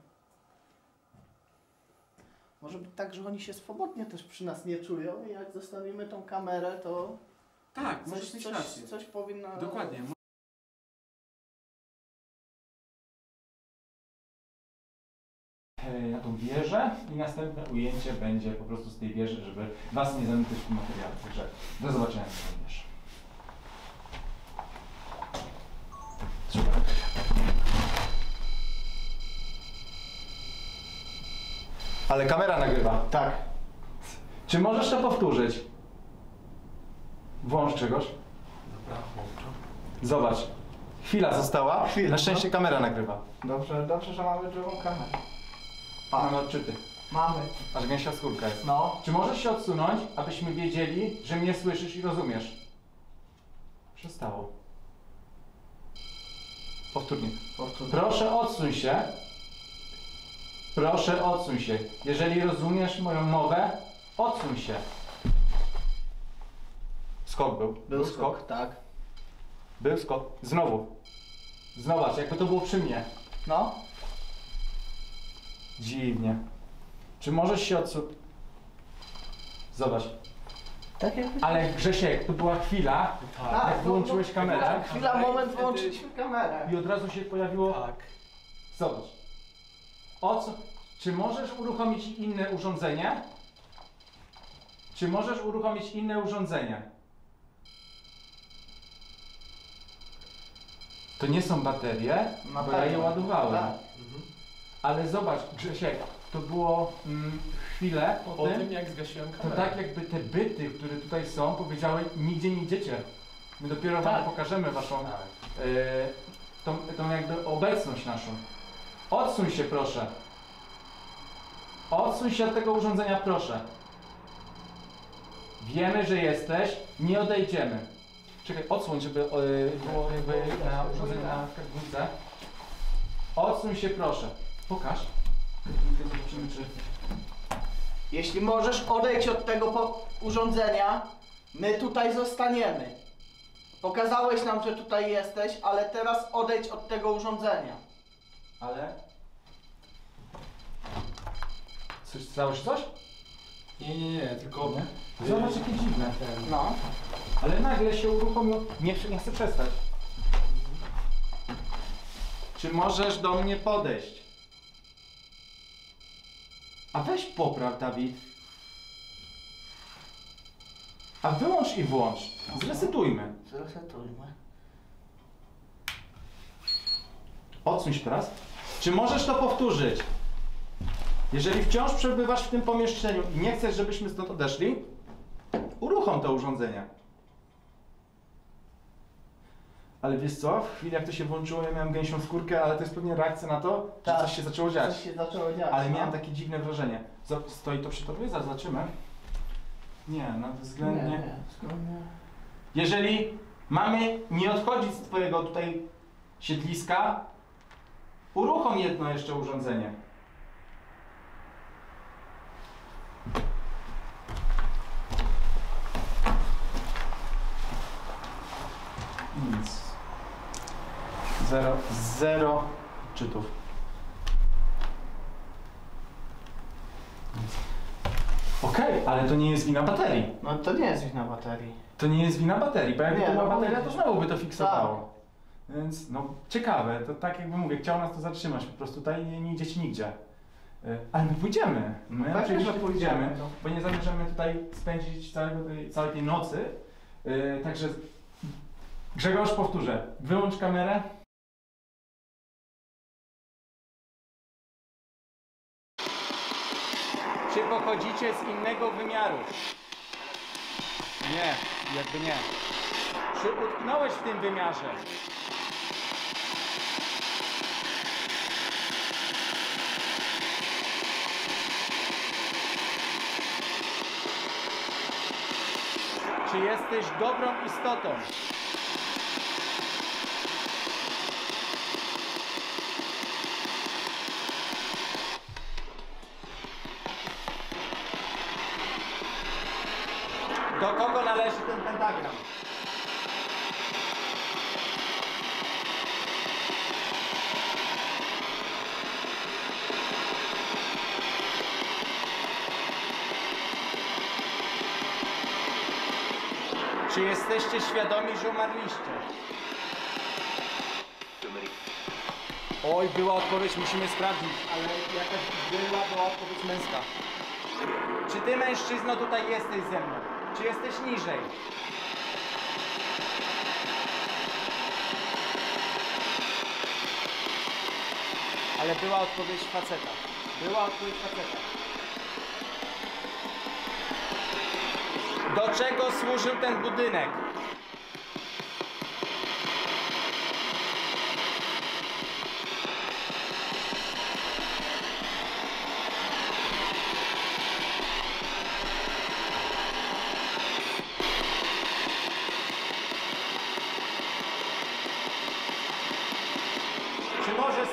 [SPEAKER 3] Może być tak, że oni się swobodnie też przy nas nie czują i jak zostawimy tą kamerę, to
[SPEAKER 1] Tak, możesz mieć rację.
[SPEAKER 3] coś powinno...
[SPEAKER 1] Dokładnie. Na tą wieżę i następne ujęcie będzie po prostu z tej wieży, żeby Was nie zamykać w tym materiale. Także do zobaczenia na tej wieży. Super. Ale kamera nagrywa.
[SPEAKER 3] Tak.
[SPEAKER 1] Czy możesz to powtórzyć? Włącz czegoś.
[SPEAKER 4] Dobra, włączam.
[SPEAKER 1] Zobacz. Chwila została.
[SPEAKER 3] Chwila,
[SPEAKER 1] Na szczęście kamera nagrywa.
[SPEAKER 3] Dobrze, że mamy drugą kamerę.
[SPEAKER 1] Mamy odczyty.
[SPEAKER 3] Mamy.
[SPEAKER 1] Aż gęsia skórka jest.
[SPEAKER 3] No.
[SPEAKER 1] Czy możesz się odsunąć, abyśmy wiedzieli, że mnie słyszysz i rozumiesz? Przestało. Powtórnie. Proszę odsuń się. Proszę odsuń się. Jeżeli rozumiesz moją mowę, odsuń się. Skok był.
[SPEAKER 3] Był skok, tak.
[SPEAKER 1] Był skok. Znowu. Zobacz, jakby to było przy mnie.
[SPEAKER 3] No.
[SPEAKER 1] Dziwnie. Czy możesz się odsunąć? Zobacz.
[SPEAKER 3] Tak jakby...
[SPEAKER 1] Ale Grzesiek, to była chwila,
[SPEAKER 3] Tak,
[SPEAKER 1] jak wyłączyłeś kamerę
[SPEAKER 3] Tak, chwila, moment, wyłączyliśmy kamerę.
[SPEAKER 1] i od razu się pojawiło...
[SPEAKER 4] Tak.
[SPEAKER 1] Zobacz. O co? Czy możesz uruchomić inne urządzenie? Czy możesz uruchomić inne urządzenie? To nie są baterie,
[SPEAKER 3] Na
[SPEAKER 1] bo ja je
[SPEAKER 3] pewno.
[SPEAKER 1] ładowałem.
[SPEAKER 3] Tak.
[SPEAKER 1] Ale zobacz, Grzesiek, to było chwilę
[SPEAKER 4] Po tym jak zgasiłem
[SPEAKER 1] To
[SPEAKER 4] kamerę.
[SPEAKER 1] tak jakby te byty, które tutaj są, powiedziały, nigdzie nie idziecie. My dopiero wam
[SPEAKER 3] Tak.
[SPEAKER 1] pokażemy waszą, tą jakby obecność naszą. Odsuń się proszę. Odsuń się od tego urządzenia proszę. Wiemy, że jesteś, nie odejdziemy. Czekaj, odsłoń, żeby było jakby na urządzeniu na karbunce. Odsuń się proszę. Pokaż. Zobaczymy, czy...
[SPEAKER 3] Jeśli możesz odejść od tego urządzenia, my tutaj zostaniemy. Pokazałeś nam, że tutaj jesteś, ale teraz odejdź od tego urządzenia.
[SPEAKER 1] Ale... Coś, stało się coś?
[SPEAKER 4] Nie, tylko...
[SPEAKER 1] Nie? Zobacz, jakie dziwne.
[SPEAKER 3] No.
[SPEAKER 1] Ale nagle się uruchomiło. Nie chcę przestać. Czy możesz do mnie podejść? A weź popraw, Dawid. A wyłącz i włącz. Zresetujmy.
[SPEAKER 3] Zresetujmy.
[SPEAKER 1] Odsuń się teraz. Czy możesz to powtórzyć? Jeżeli wciąż przebywasz w tym pomieszczeniu i nie chcesz, żebyśmy stąd odeszli, uruchom to urządzenie. Ale wiesz co? W chwili jak to się włączyło, ja miałem gęsią skórkę, ale to jest pewnie reakcja na to, że
[SPEAKER 3] Tak.
[SPEAKER 1] coś się zaczęło dziać.
[SPEAKER 3] Coś się zaczęło dziać.
[SPEAKER 1] Ale
[SPEAKER 3] no.
[SPEAKER 1] miałem takie dziwne wrażenie. Stoi to przy tobie? Zaraz zobaczymy. Nie, no względnie...
[SPEAKER 3] Nie.
[SPEAKER 1] Jeżeli mamy nie odchodzić z twojego tutaj siedliska, uruchom jedno jeszcze urządzenie. Nic. Zero czytów. Okej, ale to nie jest wina baterii.
[SPEAKER 3] No to nie jest wina baterii.
[SPEAKER 1] To nie jest wina baterii, bo jakby
[SPEAKER 3] Nie,
[SPEAKER 1] to była
[SPEAKER 3] no
[SPEAKER 1] bateria, to
[SPEAKER 3] widzisz.
[SPEAKER 1] znowu by to fiksowało. Więc no ciekawe, to tak jakby mówię, chciał nas to zatrzymać, po prostu tutaj nie idziecie nigdzie. Ale my pójdziemy. My
[SPEAKER 3] Pewnie,
[SPEAKER 1] oczywiście
[SPEAKER 3] że
[SPEAKER 1] pójdziemy,
[SPEAKER 3] pójdziemy.
[SPEAKER 1] bo nie zamierzamy tutaj spędzić całej tej nocy. Także Grzegorz, powtórzę, wyłącz kamerę. Czy pochodzicie z innego wymiaru? Nie, jakby nie. Czy utknąłeś w tym wymiarze? Czy jesteś dobrą istotą? Do kogo należy ten pentagram? Czy jesteście świadomi, że umarliście? Oj, była odpowiedź, musimy sprawdzić, ale jakaś była odpowiedź męska. Czy ty, mężczyzno, tutaj jesteś ze mną? Czy jesteś niżej? Ale była odpowiedź faceta. Była odpowiedź faceta. Do czego służył ten budynek?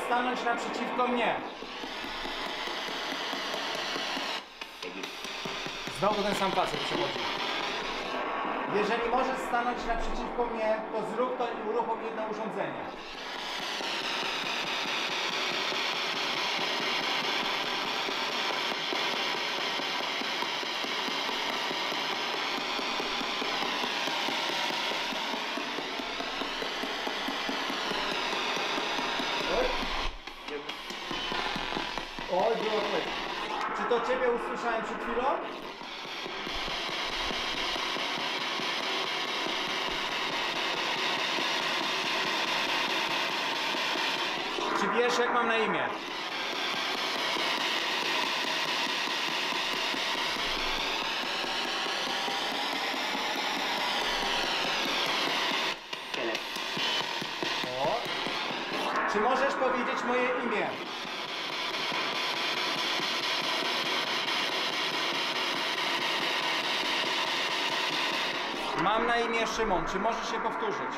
[SPEAKER 1] stanąć naprzeciwko mnie. Znowu ten sam facet przychodzi. Jeżeli możesz stanąć naprzeciwko mnie, to zrób to i uruchom jedno urządzenie. Oj, było to. Czy to ciebie usłyszałem przed chwilą? Czy wiesz, jak mam na imię? O. Czy możesz powiedzieć moje imię? Mam na imię Szymon. Czy możesz się powtórzyć?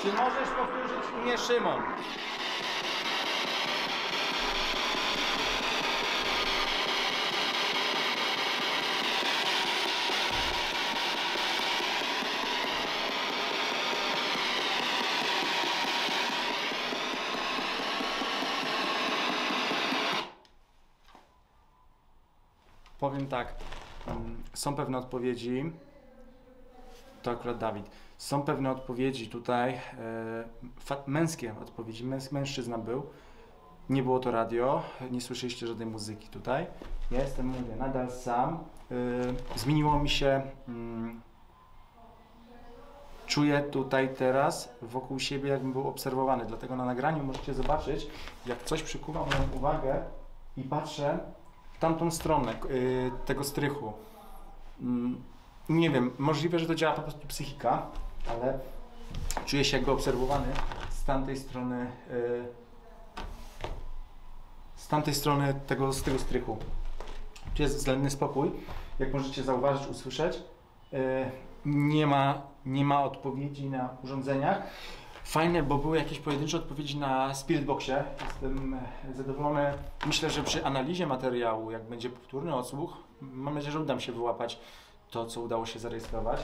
[SPEAKER 1] Czy możesz powtórzyć imię Szymon? Powiem tak, są pewne odpowiedzi, to akurat Dawid, są pewne odpowiedzi tutaj, męskie odpowiedzi, mężczyzna był, nie było to radio, nie słyszeliście żadnej muzyki tutaj, ja jestem, mówię, nadal sam, zmieniło mi się, czuję tutaj teraz wokół siebie, jakbym był obserwowany, dlatego na nagraniu możecie zobaczyć, jak coś przykuwa moją uwagę i patrzę w tamtą stronę tego strychu. Nie wiem, możliwe, że to działa po prostu psychika, ale czuję się jakby obserwowany z tamtej strony z tego strychu. Tu jest względny spokój, jak możecie zauważyć, usłyszeć. Nie ma odpowiedzi na urządzeniach. Fajne, bo były jakieś pojedyncze odpowiedzi na Spiritboxie. Jestem zadowolony. Myślę, że przy analizie materiału, jak będzie powtórny odsłuch, mam nadzieję, że uda mi się wyłapać to, co udało się zarejestrować.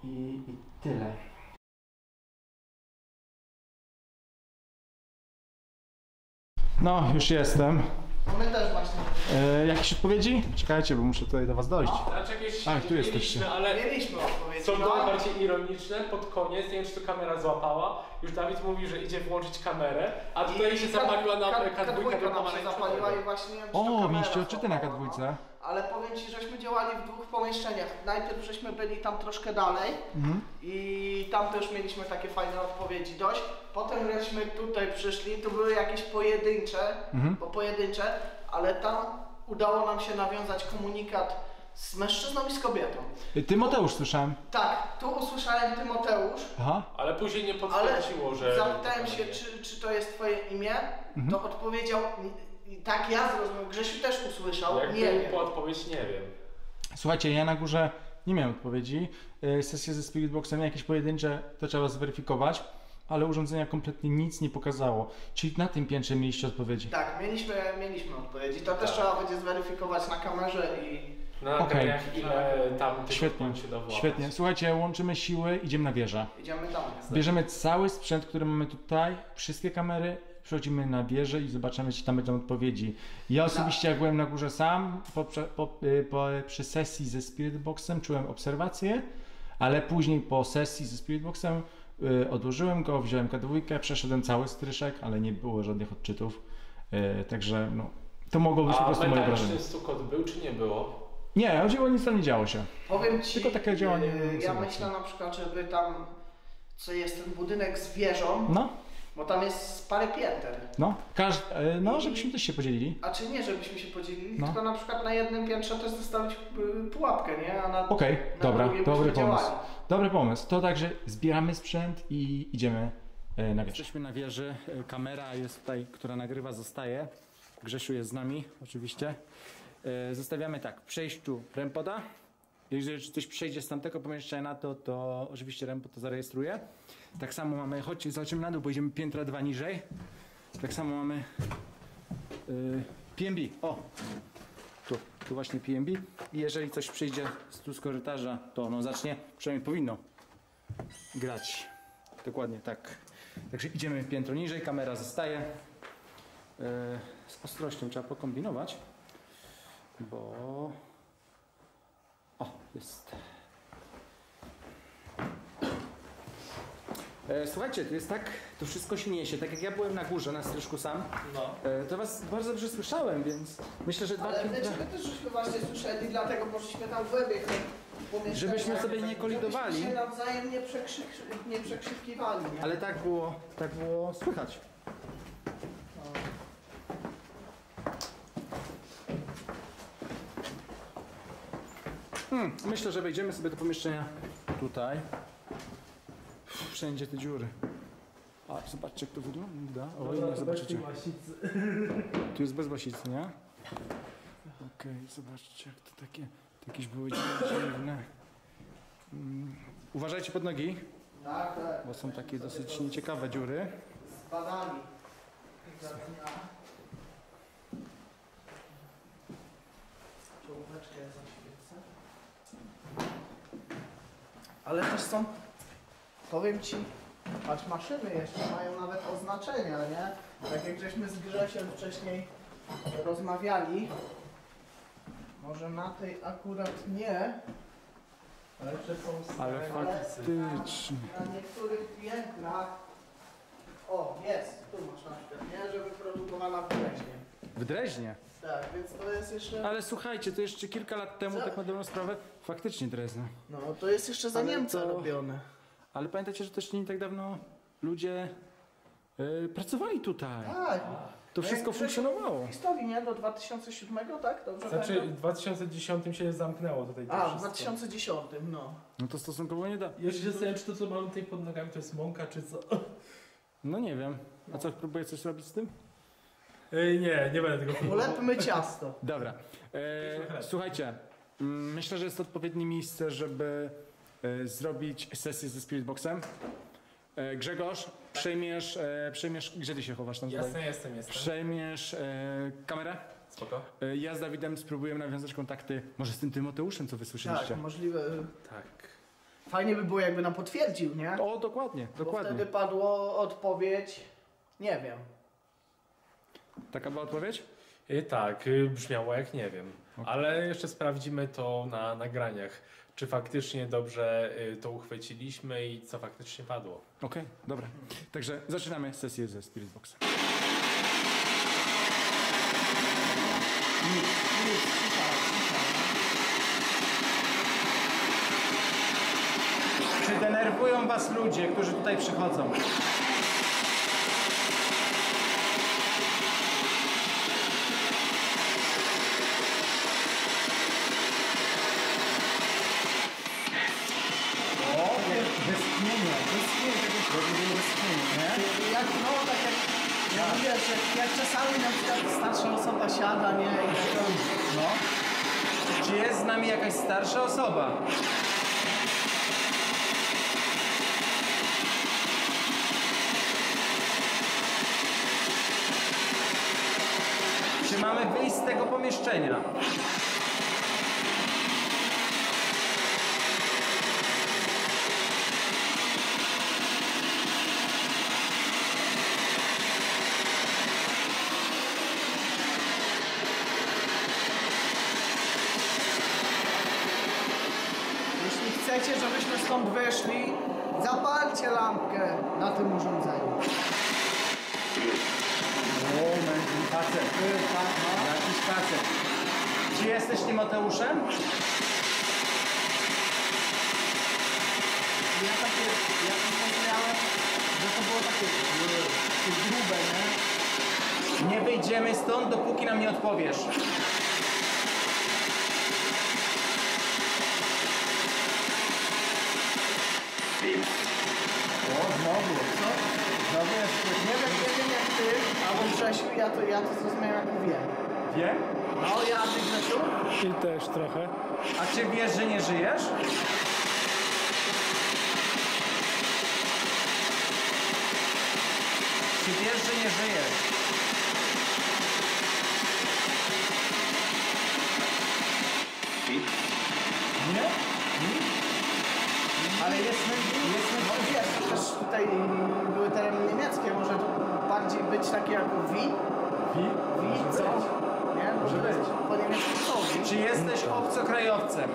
[SPEAKER 1] I tyle. No, już jestem.
[SPEAKER 3] My też właśnie.
[SPEAKER 1] Jakieś odpowiedzi? Czekajcie, bo muszę tutaj do was dojść.
[SPEAKER 2] Znaczy jakieś
[SPEAKER 1] Ach, tu jesteście.
[SPEAKER 2] ironiczne, ale
[SPEAKER 3] Mieliśmy odpowiedzi.
[SPEAKER 2] są
[SPEAKER 3] no,
[SPEAKER 2] to bardziej ironiczne. Pod koniec, nie wiem, czy to kamera złapała, już Dawid mówi, że idzie włączyć kamerę, a tutaj się zapaliła nam K2 do
[SPEAKER 3] nam się
[SPEAKER 2] pomarańczowego.
[SPEAKER 3] zapaliła i właśnie nie wiem, czy to
[SPEAKER 1] O,
[SPEAKER 3] kamera
[SPEAKER 1] mieliście odczyty na
[SPEAKER 3] złapała,
[SPEAKER 1] K2.
[SPEAKER 3] no. Ale powiem Ci, żeśmy działali w dwóch pomieszczeniach. Najpierw żeśmy byli tam troszkę dalej i tam też mieliśmy takie fajne odpowiedzi dość. Potem żeśmy tutaj przyszli, tu były jakieś pojedyncze, ale tam udało nam się nawiązać komunikat z mężczyzną i z kobietą.
[SPEAKER 1] Tymoteusz słyszałem.
[SPEAKER 3] Tak, tu usłyszałem Tymoteusz,
[SPEAKER 1] Aha.
[SPEAKER 2] Ale później nie
[SPEAKER 3] ale
[SPEAKER 2] potwierdziło, że...
[SPEAKER 3] zapytałem się, czy to jest Twoje imię, to odpowiedział, i tak ja zrozumiałem, Grzesiu też usłyszał,
[SPEAKER 2] Jak
[SPEAKER 3] nie wiem.
[SPEAKER 2] był po odpowiedź, nie wiem.
[SPEAKER 1] Słuchajcie, ja na górze nie miałem odpowiedzi. Sesje ze Spiritboxem, jakieś pojedyncze, to trzeba zweryfikować, ale urządzenia kompletnie nic nie pokazało. Czyli na tym piętrze mieliście odpowiedzi.
[SPEAKER 3] Tak, mieliśmy odpowiedzi, to też
[SPEAKER 2] Tak.
[SPEAKER 3] trzeba będzie zweryfikować na kamerze i...
[SPEAKER 2] Na
[SPEAKER 1] Okej.
[SPEAKER 2] nagraniach ile tam tych
[SPEAKER 1] Świetnie,
[SPEAKER 2] się dowłapać.
[SPEAKER 1] świetnie. Słuchajcie, łączymy siły, idziemy na wieżę.
[SPEAKER 3] Idziemy tam.
[SPEAKER 1] Bierzemy cały sprzęt, który mamy tutaj, wszystkie kamery, przechodzimy na wieżę i zobaczymy, czy tam będą odpowiedzi. Ja osobiście, jak byłem na górze sam, przy sesji ze Spiritboxem czułem obserwację, ale później po sesji ze Spiritboxem odłożyłem go, wziąłem K2, przeszedłem cały stryszek, ale nie było żadnych odczytów, także no, to mogło być po prostu moje wrażenie.
[SPEAKER 2] A stukot był czy nie było?
[SPEAKER 1] Nie, chodziło, nic tam nie działo się.
[SPEAKER 3] Powiem Ci,
[SPEAKER 1] Tylko takie działanie
[SPEAKER 3] ja
[SPEAKER 1] obserwacji.
[SPEAKER 3] myślę na przykład, żeby tam, co jest ten budynek z wieżą,
[SPEAKER 1] No,
[SPEAKER 3] bo tam jest parę pięter.
[SPEAKER 1] no, żebyśmy też się podzielili.
[SPEAKER 3] A czy nie, żebyśmy się podzielili,
[SPEAKER 1] No.
[SPEAKER 3] tylko na przykład na jednym piętrze też zostawić pułapkę, nie? A na,
[SPEAKER 1] Okej,
[SPEAKER 3] na
[SPEAKER 1] dobra,
[SPEAKER 3] drugim
[SPEAKER 1] dobry
[SPEAKER 3] byśmy
[SPEAKER 1] pomysł.
[SPEAKER 3] działali.
[SPEAKER 1] Dobry pomysł. To także zbieramy sprzęt i idziemy na wieży. Jesteśmy na wieży, kamera jest tutaj, która nagrywa, zostaje. Grzesiu jest z nami, oczywiście. Zostawiamy tak, w przejściu REM-poda. Jeżeli ktoś przejdzie z tamtego pomieszczenia, to oczywiście REM-pod to zarejestruje. Tak samo mamy, chodźcie, zobaczymy na dół, pojedziemy piętra 2 niżej. Tak samo mamy PNB. O! Tu właśnie PNB. I jeżeli coś przyjdzie z korytarza, to ono zacznie, przynajmniej powinno grać. Dokładnie tak. Także idziemy piętro niżej, kamera zostaje. Z ostrością trzeba pokombinować, bo... O, jest. Słuchajcie, to jest tak, to wszystko się niesie. Tak jak ja byłem na górze, na stryżku sam, to was bardzo dobrze słyszałem, więc myślę, że
[SPEAKER 3] Ale my ciebie też żeśmy właśnie słyszeli, dlatego poszliśmy tam głębiej.
[SPEAKER 1] żebyśmy sobie nie kolidowali.
[SPEAKER 3] Żebyśmy się nawzajem nie przekrzykiwali, nie?
[SPEAKER 1] Ale tak było słychać. Myślę, że wejdziemy sobie do pomieszczenia tutaj. Wszędzie te dziury. A, zobaczcie, jak to wygląda. Oj, nie zobaczycie. Tu jest bez łasicy, nie? Okej, zobaczcie, jak to takie jakieś były dziwne. Uważajcie pod nogi,
[SPEAKER 3] Tak, tak.
[SPEAKER 1] bo są takie dosyć nieciekawe dziury.
[SPEAKER 3] Z badami. Czołóweczkę zaświecę. Ale też są, powiem ci, patrz, maszyny jeszcze mają nawet oznaczenia, nie? Tak jak żeśmy z Grzesiem wcześniej rozmawiali, może na tej akurat nie, ale że są stare,
[SPEAKER 1] Ale faktycznie.
[SPEAKER 3] na niektórych piętrach, o, jest, tu masz na przykład, nie? Że wyprodukowana w Dreźnie.
[SPEAKER 1] W Dreźnie.
[SPEAKER 3] Tak, więc to jest jeszcze...
[SPEAKER 1] Ale słuchajcie, to jeszcze kilka lat temu, tak na dobrą sprawę, faktycznie Drezno.
[SPEAKER 3] No, to jest jeszcze za
[SPEAKER 1] Ale
[SPEAKER 3] Niemca
[SPEAKER 1] to-
[SPEAKER 3] robione.
[SPEAKER 1] Ale pamiętajcie, że też nie tak dawno ludzie pracowali tutaj.
[SPEAKER 3] Tak.
[SPEAKER 1] To wszystko
[SPEAKER 3] Jak
[SPEAKER 1] funkcjonowało.
[SPEAKER 3] Historii, nie? Do 2007, tak? Dobrze
[SPEAKER 2] Znaczy w
[SPEAKER 3] pamiętam?
[SPEAKER 2] 2010 się zamknęło tutaj to
[SPEAKER 3] A, w
[SPEAKER 2] wszystko.
[SPEAKER 3] 2010, no.
[SPEAKER 1] No to stosunkowo niedawno.
[SPEAKER 2] Ja się zastanawiam, czy to co mamy tutaj pod nogami to jest mąka, czy co?
[SPEAKER 1] No nie wiem. A co, próbuję coś robić z tym?
[SPEAKER 2] Nie będę tego próbował.
[SPEAKER 3] Ulepmy ciasto.
[SPEAKER 1] Dobra. Słuchajcie, myślę, że jest to odpowiednie miejsce, żeby zrobić sesję ze Spiritboxem. Grzegorz, przejmiesz, gdzie ty się chowasz tam tutaj?
[SPEAKER 2] Jasne, jestem.
[SPEAKER 1] Przejmiesz kamerę.
[SPEAKER 2] Spoko.
[SPEAKER 1] Ja z Dawidem spróbujemy nawiązać kontakty, może z tym Tymoteuszem, co wy słyszeliście.
[SPEAKER 3] Tak, możliwe.
[SPEAKER 2] Tak.
[SPEAKER 3] Fajnie by było, jakby nam potwierdził, nie?
[SPEAKER 1] O, dokładnie,
[SPEAKER 3] Bo
[SPEAKER 1] dokładnie.
[SPEAKER 3] wtedy padło odpowiedź, nie wiem.
[SPEAKER 1] Taka była odpowiedź?
[SPEAKER 2] Tak, brzmiało jak nie wiem. Ale jeszcze sprawdzimy to na nagraniach. Czy faktycznie dobrze to uchwyciliśmy i co faktycznie padło.
[SPEAKER 1] Okej, dobra. Także zaczynamy sesję ze Spiritboxem. Czy denerwują was ludzie, którzy tutaj przychodzą?
[SPEAKER 3] Jak, no, tak jak, ja wiesz, jak czasami na przykład starsza osoba siada, nie? I tak,
[SPEAKER 1] No. Czy jest z nami jakaś starsza osoba? Czy mamy wyjść z tego pomieszczenia?
[SPEAKER 3] jeśli chcecie, żebyśmy stąd wyszli, zapalcie lampkę na tym urządzeniu.
[SPEAKER 1] Moment, facet. Jakiś facet. Czy jesteś Tymoteuszem?
[SPEAKER 3] Ja zapomniałem, że to było takie grube, nie?
[SPEAKER 1] Nie wyjdziemy stąd, dopóki nam nie odpowiesz. O, znowu.
[SPEAKER 3] Co? No wiesz, nie wiem jak ty, albo Grzesiu, ja to zrozumiałem jak mówiłem.
[SPEAKER 1] Wiem?
[SPEAKER 3] No ja, ty Grzesiu?
[SPEAKER 4] Ty też trochę.
[SPEAKER 1] A czy wiesz, że nie żyjesz? Czy wiesz, że nie żyjesz? Nie? Ale jest
[SPEAKER 3] No wiesz, też tutaj były tereny niemieckie, może to bardziej być takie jak Wi? Wi? Co? Nie? Może
[SPEAKER 1] być.
[SPEAKER 3] Po niemiecku co? Wi?
[SPEAKER 1] Czy jesteś obcokrajowcem?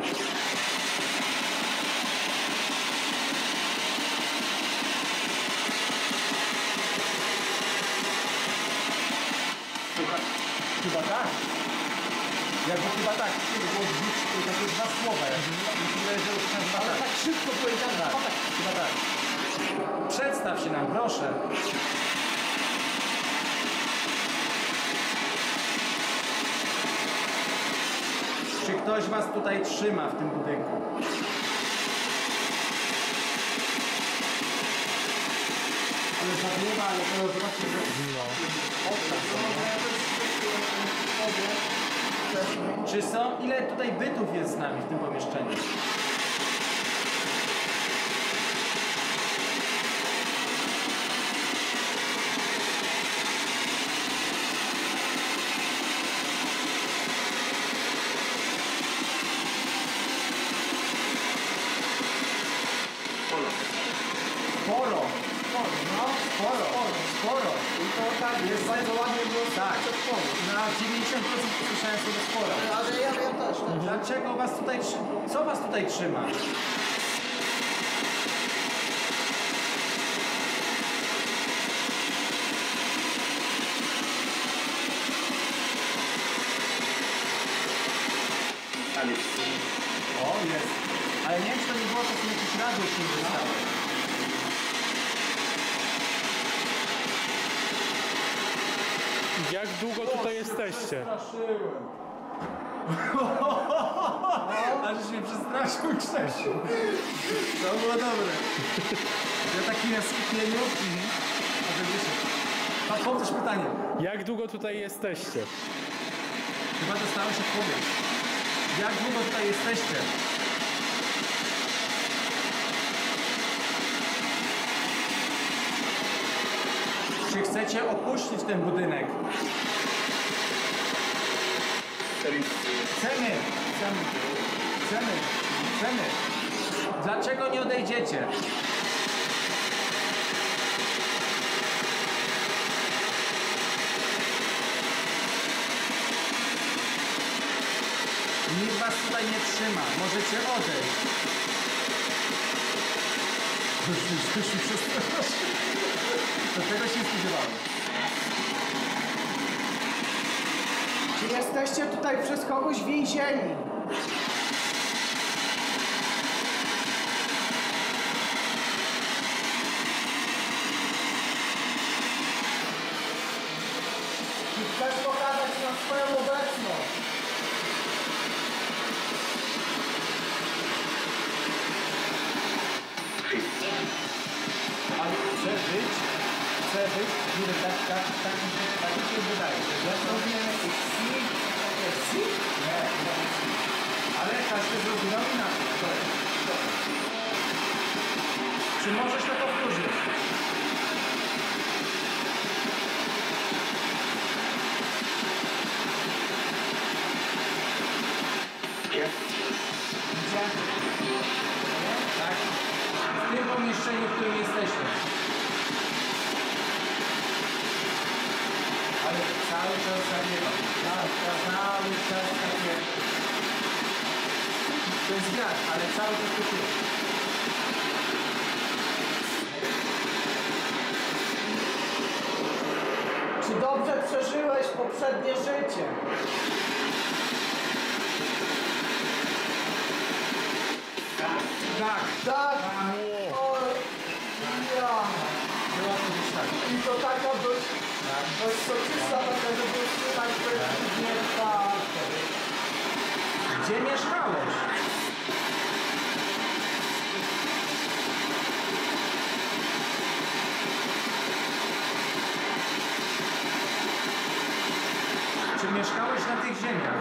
[SPEAKER 1] Chyba tak. Jakby chyba tak. Było takie dwa słowa. Myślę, że już chyba
[SPEAKER 3] Ale
[SPEAKER 1] tak.
[SPEAKER 3] tak szybko powiedziałem,
[SPEAKER 1] Tak,
[SPEAKER 3] chyba tak.
[SPEAKER 1] chyba tak. Przedstaw się nam, proszę. Czy ktoś was tutaj trzyma w tym budynku? Ale zabiera, ale to zobaczcie, Czy są? Ile tutaj bytów jest z nami w tym pomieszczeniu? Sporo. Sporo.
[SPEAKER 3] I to tak jest bardzo ładnie było
[SPEAKER 1] Tak.
[SPEAKER 3] przedpowiedź.
[SPEAKER 1] Na 90% słyszałem sobie sporo.
[SPEAKER 3] Ale ja też.
[SPEAKER 1] Dlaczego was tutaj trzyma? Co was tutaj trzyma? O, jest. Ale nie wiem, czy to nie było czasem jakiś radio się nie wystało.
[SPEAKER 4] Jak długo tutaj jesteście?
[SPEAKER 1] Przestraszyłem. Aż się przestraszył Grzesiu. To było dobre. Ja taki na skupieniu. A to wyszedł. A powtórz pytanie.
[SPEAKER 4] Jak długo tutaj jesteście?
[SPEAKER 1] Chyba dostałeś odpowiedź. Jak długo tutaj jesteście? Czy chcecie opuścić ten budynek? Chcemy. Dlaczego nie odejdziecie? Nikt was tutaj nie trzyma. Możecie odejść. Już się przestraszył. Do tego się spodziewałem.
[SPEAKER 3] Czy jesteście tutaj przez kogoś więzieni? Czy chcesz pokazać nam swoją obecność?
[SPEAKER 1] Ale chcę być, nie tak mi się wydaje. Ja sobie si? Nie. Ale każdy zrozumiał inaczej. Czy możesz to powtórzyć? Gdzie? Tak. W tym pomieszczeniu, w którym jesteśmy. Ale cały czas zabiegam. Tak, cały czas zabiegam. To jest brak, ale cały czas to jest.
[SPEAKER 3] Czy dobrze przeżyłeś poprzednie życie?
[SPEAKER 1] Tak.
[SPEAKER 3] Tak! O, ja.
[SPEAKER 1] Była to gdzieś tak.
[SPEAKER 3] I to taka dość soczysta, taka, żeby utrzymać nie tak.
[SPEAKER 1] Gdzie mieszkałeś? ziemia.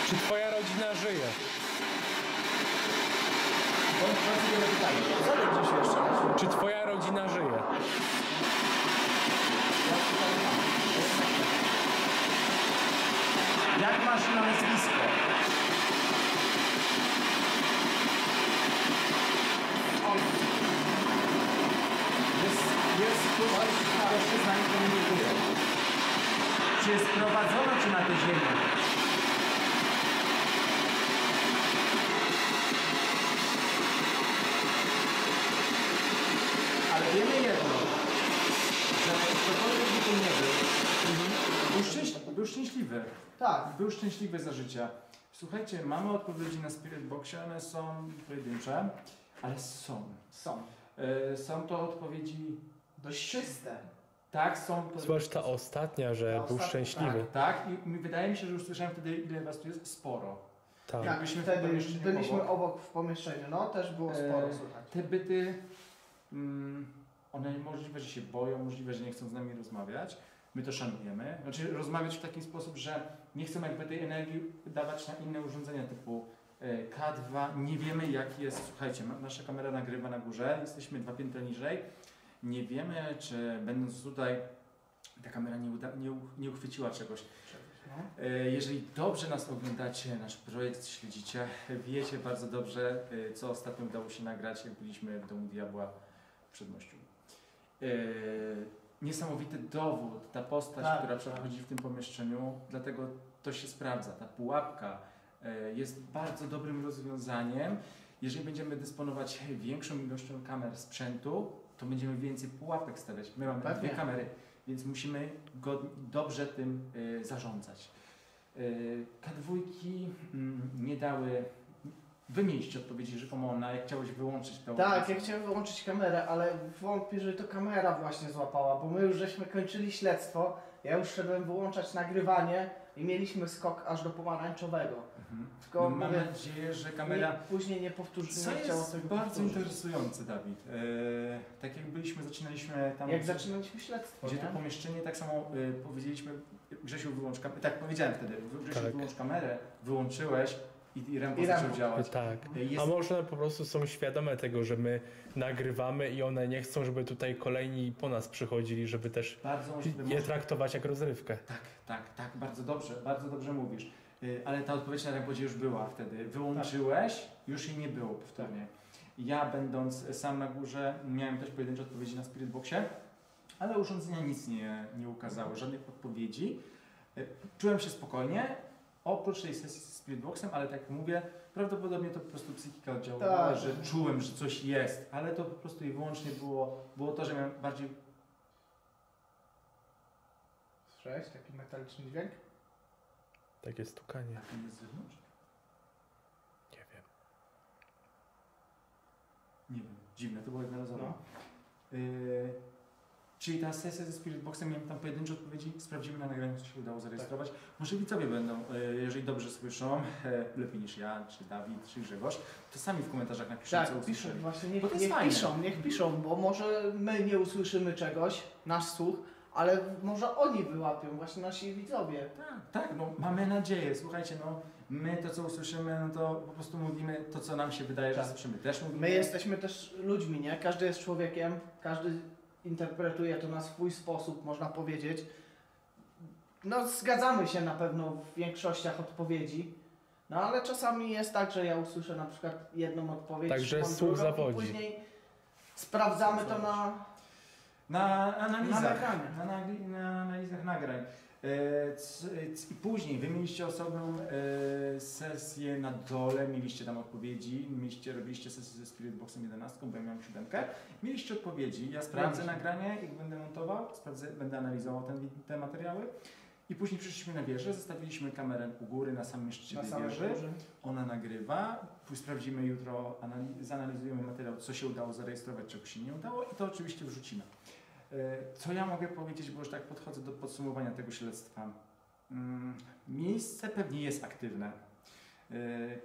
[SPEAKER 4] Czy twoja rodzina żyje?
[SPEAKER 3] Zadaj gdzieś jeszcze raz.
[SPEAKER 4] Czy twoja rodzina żyje?
[SPEAKER 1] Jak masz na nazwisko? Jest ktoś, kto się z nami komunikuje. Czy sprowadzono cię na tę ziemię? Ale wiemy jedno, że ktokolwiek by tu nie był, był szczęśliwy.
[SPEAKER 3] Tak.
[SPEAKER 1] Był szczęśliwy za życia. Słuchajcie, mamy odpowiedzi na Spirit Boxie, one są pojedyncze, ale są.
[SPEAKER 3] Są.
[SPEAKER 1] Są to odpowiedzi,
[SPEAKER 3] Dość czyste.
[SPEAKER 1] tak, są.
[SPEAKER 4] Zwłaszcza ostatnia, że
[SPEAKER 3] Ta
[SPEAKER 4] był
[SPEAKER 3] ostatnia,
[SPEAKER 4] szczęśliwy.
[SPEAKER 1] Tak, wydaje mi się, że już słyszałem wtedy, ile was tu jest, sporo.
[SPEAKER 4] Tak.
[SPEAKER 3] Tak,
[SPEAKER 1] Byliśmy w
[SPEAKER 3] wtedy
[SPEAKER 1] pomieszczeniu
[SPEAKER 3] byliśmy
[SPEAKER 1] obok.
[SPEAKER 3] obok w pomieszczeniu, no też było sporo słychać.
[SPEAKER 1] Te byty, one możliwe, że się boją, możliwe, że nie chcą z nami rozmawiać. My to szanujemy. Znaczy rozmawiać w taki sposób, że nie chcą jakby tej energii dawać na inne urządzenia typu K2. Nie wiemy jaki jest, słuchajcie, nasza kamera nagrywa na górze, jesteśmy 2 piętra niżej. Nie wiemy, czy będąc tutaj ta kamera nie uchwyciła czegoś.
[SPEAKER 3] No.
[SPEAKER 1] Jeżeli dobrze nas oglądacie, nasz projekt śledzicie, wiecie bardzo dobrze, co ostatnio udało się nagrać, jak byliśmy w domu diabła w Przedmościu. Niesamowity dowód, ta postać,
[SPEAKER 3] Tak,
[SPEAKER 1] która
[SPEAKER 3] tak.
[SPEAKER 1] przechodzi w tym pomieszczeniu, dlatego to się sprawdza. Ta pułapka jest bardzo dobrym rozwiązaniem. Jeżeli będziemy dysponować większą ilością kamer sprzętu, to będziemy więcej pułapek stawiać. My mamy
[SPEAKER 3] Pewnie.
[SPEAKER 1] 2 kamery, więc musimy dobrze tym zarządzać. K2 nie dały. Wymienić odpowiedzi rzekomo na jak chciałeś wyłączyć to.
[SPEAKER 3] Tak, ja chciałem wyłączyć kamerę, ale wątpię, że to kamera właśnie złapała, bo my już żeśmy kończyli śledztwo, ja już szedłem wyłączać nagrywanie i mieliśmy skok aż do pomarańczowego.
[SPEAKER 1] Mhm.
[SPEAKER 3] Tylko
[SPEAKER 1] No, mam
[SPEAKER 3] mówię,
[SPEAKER 1] nadzieję, że kamera.
[SPEAKER 3] później nie powtórzy,
[SPEAKER 1] Co
[SPEAKER 3] nie chciało
[SPEAKER 1] jest
[SPEAKER 3] tego
[SPEAKER 1] bardzo
[SPEAKER 3] powtórzyć.
[SPEAKER 1] interesujące, Dawid. Tak jak zaczynaliśmy tam.
[SPEAKER 3] Jak zaczynaliśmy śledztwo,
[SPEAKER 1] Gdzie
[SPEAKER 3] nie?
[SPEAKER 1] to pomieszczenie, tak samo powiedzieliśmy, Grzesiu wyłącz kamerę. Tak powiedziałem wtedy, Grzesiu
[SPEAKER 4] Tak.
[SPEAKER 1] wyłącz kamerę, wyłączyłeś i Rembo
[SPEAKER 3] I
[SPEAKER 1] zaczął
[SPEAKER 3] Rembo.
[SPEAKER 1] działać.
[SPEAKER 4] Tak.
[SPEAKER 1] Jest,
[SPEAKER 4] A może one po prostu są świadome tego, że my nagrywamy i one nie chcą, żeby tutaj kolejni po nas przychodzili, żeby też
[SPEAKER 1] bardzo możliwe.
[SPEAKER 4] je traktować jak rozrywkę.
[SPEAKER 1] Tak, bardzo dobrze mówisz. Ale ta odpowiedź na Rembodzie już była wtedy. Wyłączyłeś, już jej nie było powtórnie. Ja będąc sam na górze miałem też pojedyncze odpowiedzi na Spirit Boxie, ale urządzenia nic nie ukazały, żadnych odpowiedzi. Czułem się spokojnie, oprócz tej sesji z Spirit Boxem, ale tak jak mówię, prawdopodobnie to po prostu psychika oddziaływała,
[SPEAKER 3] Tak.
[SPEAKER 1] że czułem, że coś jest, ale to po prostu i wyłącznie było to, że miałem bardziej.
[SPEAKER 3] Słyszałeś taki metaliczny dźwięk?
[SPEAKER 4] Takie stukanie.
[SPEAKER 1] Jaki jest z zewnątrz?
[SPEAKER 4] Nie wiem.
[SPEAKER 1] Nie wiem, dziwne, to było jednorazowe.
[SPEAKER 3] No.
[SPEAKER 1] Czyli ta sesja ze Spirit Boxem, miałem tam pojedyncze odpowiedzi, sprawdzimy na nagraniu, co się udało zarejestrować. Może widzowie będą, jeżeli dobrze słyszą, lepiej niż ja, czy Dawid, czy Grzegorz, to sami w komentarzach napiszą, co
[SPEAKER 3] Tak, piszą,
[SPEAKER 1] usłyszeli.
[SPEAKER 3] właśnie
[SPEAKER 1] Bo to jest fajne.
[SPEAKER 3] niech piszą, bo może my nie usłyszymy czegoś, nasz słuch, ale może oni wyłapią, właśnie nasi widzowie.
[SPEAKER 1] Tak, no mamy nadzieję, słuchajcie, no my to co usłyszymy, no to po prostu mówimy to, co nam się wydaje, że
[SPEAKER 3] Tak.
[SPEAKER 1] słyszymy. Też mówimy.
[SPEAKER 3] My jesteśmy też ludźmi, nie? Każdy jest człowiekiem, każdy interpretuje to na swój sposób, można powiedzieć. No zgadzamy się na pewno w większościach odpowiedzi, no ale czasami jest tak, że ja usłyszę na przykład jedną odpowiedź,
[SPEAKER 4] Także
[SPEAKER 3] Szymon
[SPEAKER 4] słuch
[SPEAKER 3] drugą
[SPEAKER 4] zawodzi.
[SPEAKER 3] i później sprawdzamy to
[SPEAKER 1] Na analizach,
[SPEAKER 3] nagraniu.
[SPEAKER 1] na analizach nagrań. I później wy mieliście osobną sesję na dole, mieliście tam odpowiedzi, robiliście sesję ze Spirit Boxem 11, bo ja miałem 7. Mieliście odpowiedzi, ja sprawdzę nagranie, jak będę montował, będę analizował te materiały. I później przyszliśmy na wieżę, zostawiliśmy kamerę u góry na samym szczycie
[SPEAKER 3] Na
[SPEAKER 1] tej
[SPEAKER 3] samej
[SPEAKER 1] wieży.
[SPEAKER 3] górze.
[SPEAKER 1] Ona nagrywa, sprawdzimy jutro, zanalizujemy materiał, co się udało zarejestrować, czego się nie udało i to oczywiście wrzucimy. Co ja mogę powiedzieć, bo już tak podchodzę do podsumowania tego śledztwa. Miejsce pewnie jest aktywne.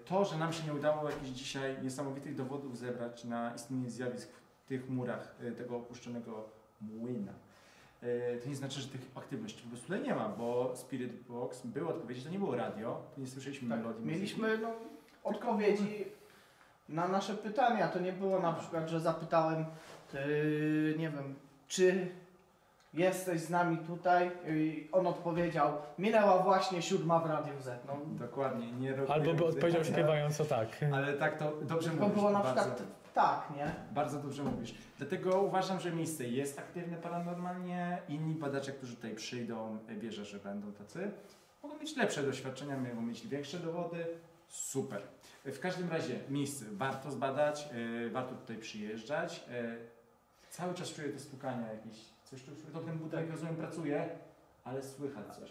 [SPEAKER 1] To, że nam się nie udało jakichś dzisiaj niesamowitych dowodów zebrać na istnienie zjawisk w tych murach tego opuszczonego młyna, to nie znaczy, że tych aktywności po prostu tutaj nie ma, bo Spirit Box były odpowiedzi, to nie było radio, to nie słyszeliśmy melodii.
[SPEAKER 3] Mieliśmy odpowiedzi na nasze pytania. To nie było na przykład, że zapytałem, nie wiem, czy jesteś z nami tutaj? I on odpowiedział, minęła właśnie 7 w Radiu Z. No,
[SPEAKER 1] Dokładnie, nie robię
[SPEAKER 4] Albo by odpowiedział śpiewając o tak.
[SPEAKER 1] Ale tak to dobrze
[SPEAKER 3] to
[SPEAKER 1] mówisz.
[SPEAKER 3] było na
[SPEAKER 1] bardzo,
[SPEAKER 3] przykład tak, nie?
[SPEAKER 1] bardzo dobrze mówisz. Dlatego uważam, że miejsce jest aktywne paranormalnie. Inni badacze, którzy tutaj przyjdą, wierzę, że będą tacy, mogą mieć lepsze doświadczenia, mogą mieć większe dowody. Super. W każdym razie miejsce warto zbadać, warto tutaj przyjeżdżać. Cały czas czuję te stukania jakieś. Coś tu, to ten budynek, rozumiem, pracuje, ale słychać coś.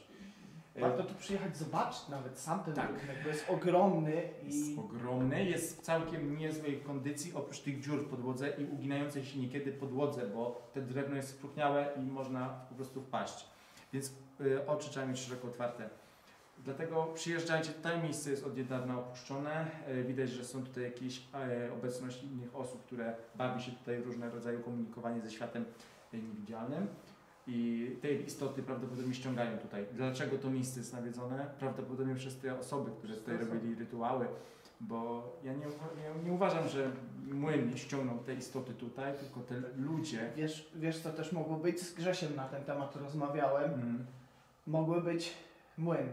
[SPEAKER 3] Warto tu przyjechać, zobaczyć nawet sam ten
[SPEAKER 1] Tak.
[SPEAKER 3] budynek, bo jest ogromny
[SPEAKER 1] Jest
[SPEAKER 3] i
[SPEAKER 1] ogromny, jest w całkiem niezłej kondycji, oprócz tych dziur w podłodze i uginającej się niekiedy podłodze, bo te drewno jest spróchniałe i można po prostu wpaść. Więc oczy trzeba mieć szeroko otwarte. Dlatego przyjeżdżajcie, tutaj miejsce jest od niedawna opuszczone. Widać, że są tutaj jakieś obecność innych osób, które bawi się tutaj w różne rodzaje komunikowanie ze światem niewidzialnym. I te istoty prawdopodobnie ściągają tutaj. Dlaczego to miejsce jest nawiedzone? Prawdopodobnie przez te osoby, które tutaj robili rytuały. Bo ja nie uważam, że młyn ściągnął te istoty tutaj, tylko te ludzie.
[SPEAKER 3] wiesz co też mogło być? Z Grzesiem na ten temat rozmawiałem. Mogły być młyn.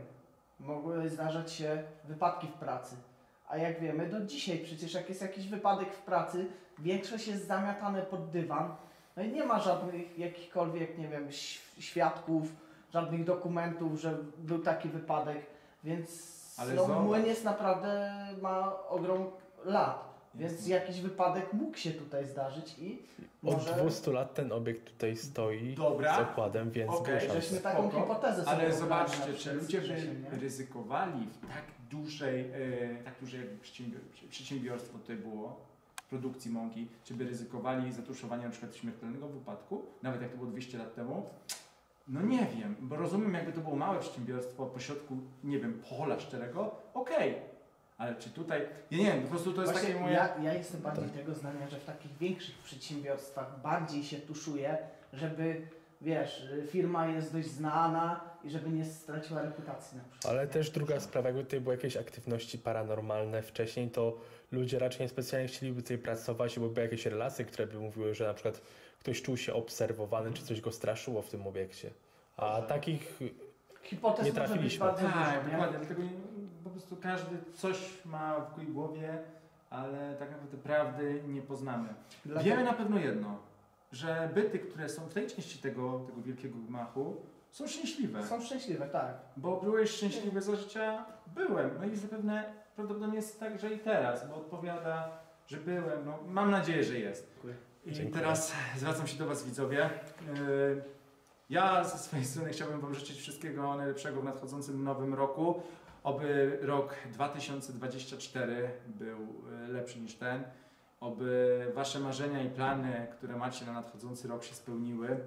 [SPEAKER 3] Mogły zdarzać się wypadki w pracy. A jak wiemy, do dzisiaj przecież jak jest jakiś wypadek w pracy, większość jest zamiatane pod dywan. No i nie ma żadnych jakichkolwiek, nie wiem, świadków, żadnych dokumentów, że był taki wypadek, więc
[SPEAKER 1] Ale
[SPEAKER 3] no,
[SPEAKER 1] zobacz.
[SPEAKER 3] młyn jest naprawdę, ma ogrom lat, więc
[SPEAKER 1] Jasne.
[SPEAKER 3] jakiś wypadek mógł się tutaj zdarzyć i
[SPEAKER 4] Od
[SPEAKER 3] może
[SPEAKER 4] 200 lat ten obiekt tutaj stoi
[SPEAKER 1] Dobra.
[SPEAKER 4] z okładem, więc
[SPEAKER 1] Okej,
[SPEAKER 4] zgłaszam się.
[SPEAKER 3] żeśmy taką
[SPEAKER 1] Spoko.
[SPEAKER 3] hipotezę sobie
[SPEAKER 1] Ale
[SPEAKER 3] wyobraźli
[SPEAKER 1] zobaczcie,
[SPEAKER 3] na
[SPEAKER 1] czy
[SPEAKER 3] przykład z
[SPEAKER 1] ludzie
[SPEAKER 3] Grzesiem,
[SPEAKER 1] by
[SPEAKER 3] nie?
[SPEAKER 1] ryzykowali w tak duże jakby przedsiębiorstwo tutaj było, produkcji mąki, czy by ryzykowali zatuszowanie na przykład śmiertelnego wypadku, nawet jak to było 200 lat temu? No nie wiem, bo rozumiem, jakby to było małe przedsiębiorstwo pośrodku, nie wiem, pola szczerego, okej. Ale czy tutaj, ja nie wiem, po prostu to jest
[SPEAKER 3] Właśnie
[SPEAKER 1] takie moje...
[SPEAKER 3] ja jestem bardziej tego zdania, że w takich większych przedsiębiorstwach bardziej się tuszuje, żeby, wiesz, firma jest dość znana i żeby nie straciła reputacji na przykład.
[SPEAKER 4] Ale też druga sprawa, jakby tutaj były jakieś aktywności paranormalne wcześniej, to ludzie raczej niespecjalnie chcieliby tutaj pracować, bo były jakieś relacje, które by mówiły, że na przykład ktoś czuł się obserwowany, czy coś go straszyło w tym obiekcie. A takich
[SPEAKER 3] Hipotez
[SPEAKER 4] nie
[SPEAKER 3] może być
[SPEAKER 4] trafiliśmy.
[SPEAKER 3] bardzo
[SPEAKER 1] Tak,
[SPEAKER 3] dużo, nie?
[SPEAKER 1] dokładnie, dlatego po prostu każdy coś ma w głowie, ale tak naprawdę prawdy nie poznamy.
[SPEAKER 3] Dlatego-
[SPEAKER 1] Wiemy na pewno jedno, że byty, które są w tej części tego wielkiego gmachu, są szczęśliwe.
[SPEAKER 3] Są szczęśliwe, tak.
[SPEAKER 1] Bo byłeś szczęśliwy za życia? Byłem. No i zapewne prawdopodobnie jest tak, że i teraz, bo odpowiada, że byłem. No, mam nadzieję, że jest. I
[SPEAKER 4] Dziękuję.
[SPEAKER 1] teraz zwracam się do Was, widzowie. Ja ze swojej strony chciałbym Wam życzyć wszystkiego najlepszego w nadchodzącym nowym roku. Oby rok 2024 był lepszy niż ten. Oby Wasze marzenia i plany, które macie na nadchodzący rok, się spełniły.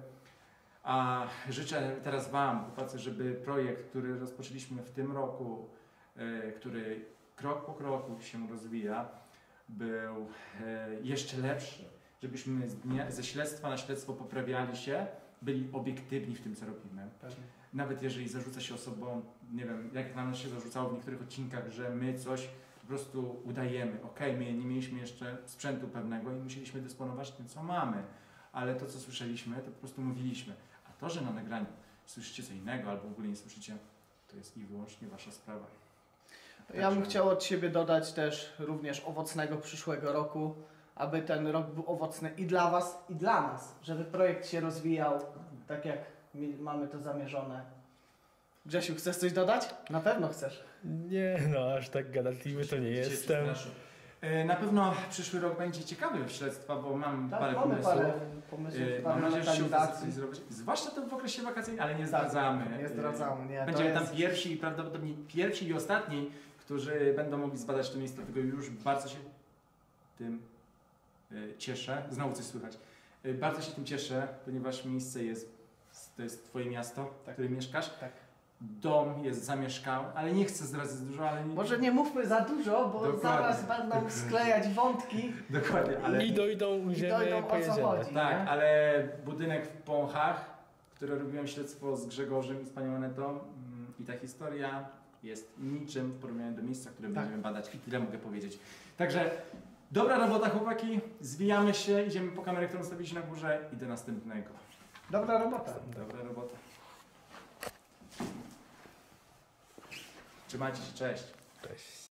[SPEAKER 1] A życzę teraz Wam, chłopacy, żeby projekt, który rozpoczęliśmy w tym roku, który krok po kroku się rozwija, był jeszcze lepszy. Żebyśmy ze śledztwa na śledztwo poprawiali się, byli obiektywni w tym, co robimy.
[SPEAKER 3] Pewnie.
[SPEAKER 1] Nawet jeżeli zarzuca się osobom, nie wiem, jak nam się zarzucało w niektórych odcinkach, że my coś po prostu udajemy. Okej, my nie mieliśmy jeszcze sprzętu pewnego i musieliśmy dysponować tym, co mamy. Ale to, co słyszeliśmy, to po prostu mówiliśmy. A to, że na nagraniu słyszycie co innego albo w ogóle nie słyszycie, to jest i wyłącznie Wasza sprawa.
[SPEAKER 3] Ja bym
[SPEAKER 1] Także-
[SPEAKER 3] chciał od siebie dodać też również owocnego przyszłego roku, aby ten rok był owocny i dla Was, i dla nas, żeby projekt się rozwijał tak jak mamy to zamierzone. Grzesiu, chcesz coś dodać? Na pewno chcesz.
[SPEAKER 4] nie, no aż tak gadatliwy to nie jestem.
[SPEAKER 1] Na pewno przyszły rok będzie ciekawy w śledztwa, bo mam
[SPEAKER 3] Tak,
[SPEAKER 1] parę
[SPEAKER 3] mamy
[SPEAKER 1] pomysłów.
[SPEAKER 3] parę pomysłów,
[SPEAKER 1] Mam
[SPEAKER 3] parę
[SPEAKER 1] nadzieję, że się uda
[SPEAKER 3] lokalizacji.
[SPEAKER 1] coś zrobić. Zwłaszcza to w okresie wakacyjnym, ale nie
[SPEAKER 3] Tak,
[SPEAKER 1] zdradzamy.
[SPEAKER 3] Nie zdradzamy, nie.
[SPEAKER 1] Będziemy
[SPEAKER 3] to
[SPEAKER 1] tam
[SPEAKER 3] jest-
[SPEAKER 1] pierwsi i prawdopodobnie pierwsi i ostatni, którzy będą mogli zbadać to miejsce, dlatego już bardzo się tym cieszę. Znowu coś słychać. Bardzo się tym cieszę, ponieważ miejsce to jest Twoje miasto, w którym mieszkasz.
[SPEAKER 3] Tak.
[SPEAKER 1] Dom jest zamieszkały, ale nie chcę zdradzać za dużo, ale...
[SPEAKER 3] Może nie mówmy za dużo, bo
[SPEAKER 1] Dokładnie.
[SPEAKER 3] zaraz będą sklejać wątki.
[SPEAKER 1] Dokładnie, ale...
[SPEAKER 4] I dojdą,
[SPEAKER 3] I
[SPEAKER 4] ziemię
[SPEAKER 3] dojdą, o co
[SPEAKER 4] pojedziemy.
[SPEAKER 3] chodzi.
[SPEAKER 1] Tak,
[SPEAKER 3] nie?
[SPEAKER 1] ale budynek w Pąchach, które robiłem śledztwo z Grzegorzem i z panią Anetą i ta historia jest niczym w porównaniu do miejsca, które będziemy badać i tyle mogę powiedzieć. Także dobra robota chłopaki, zwijamy się, idziemy po kamerę, którą stawiliście na górze i do następnego.
[SPEAKER 3] Dobra robota.
[SPEAKER 1] Dobra robota. Trzymajcie się, cześć.
[SPEAKER 4] Cześć.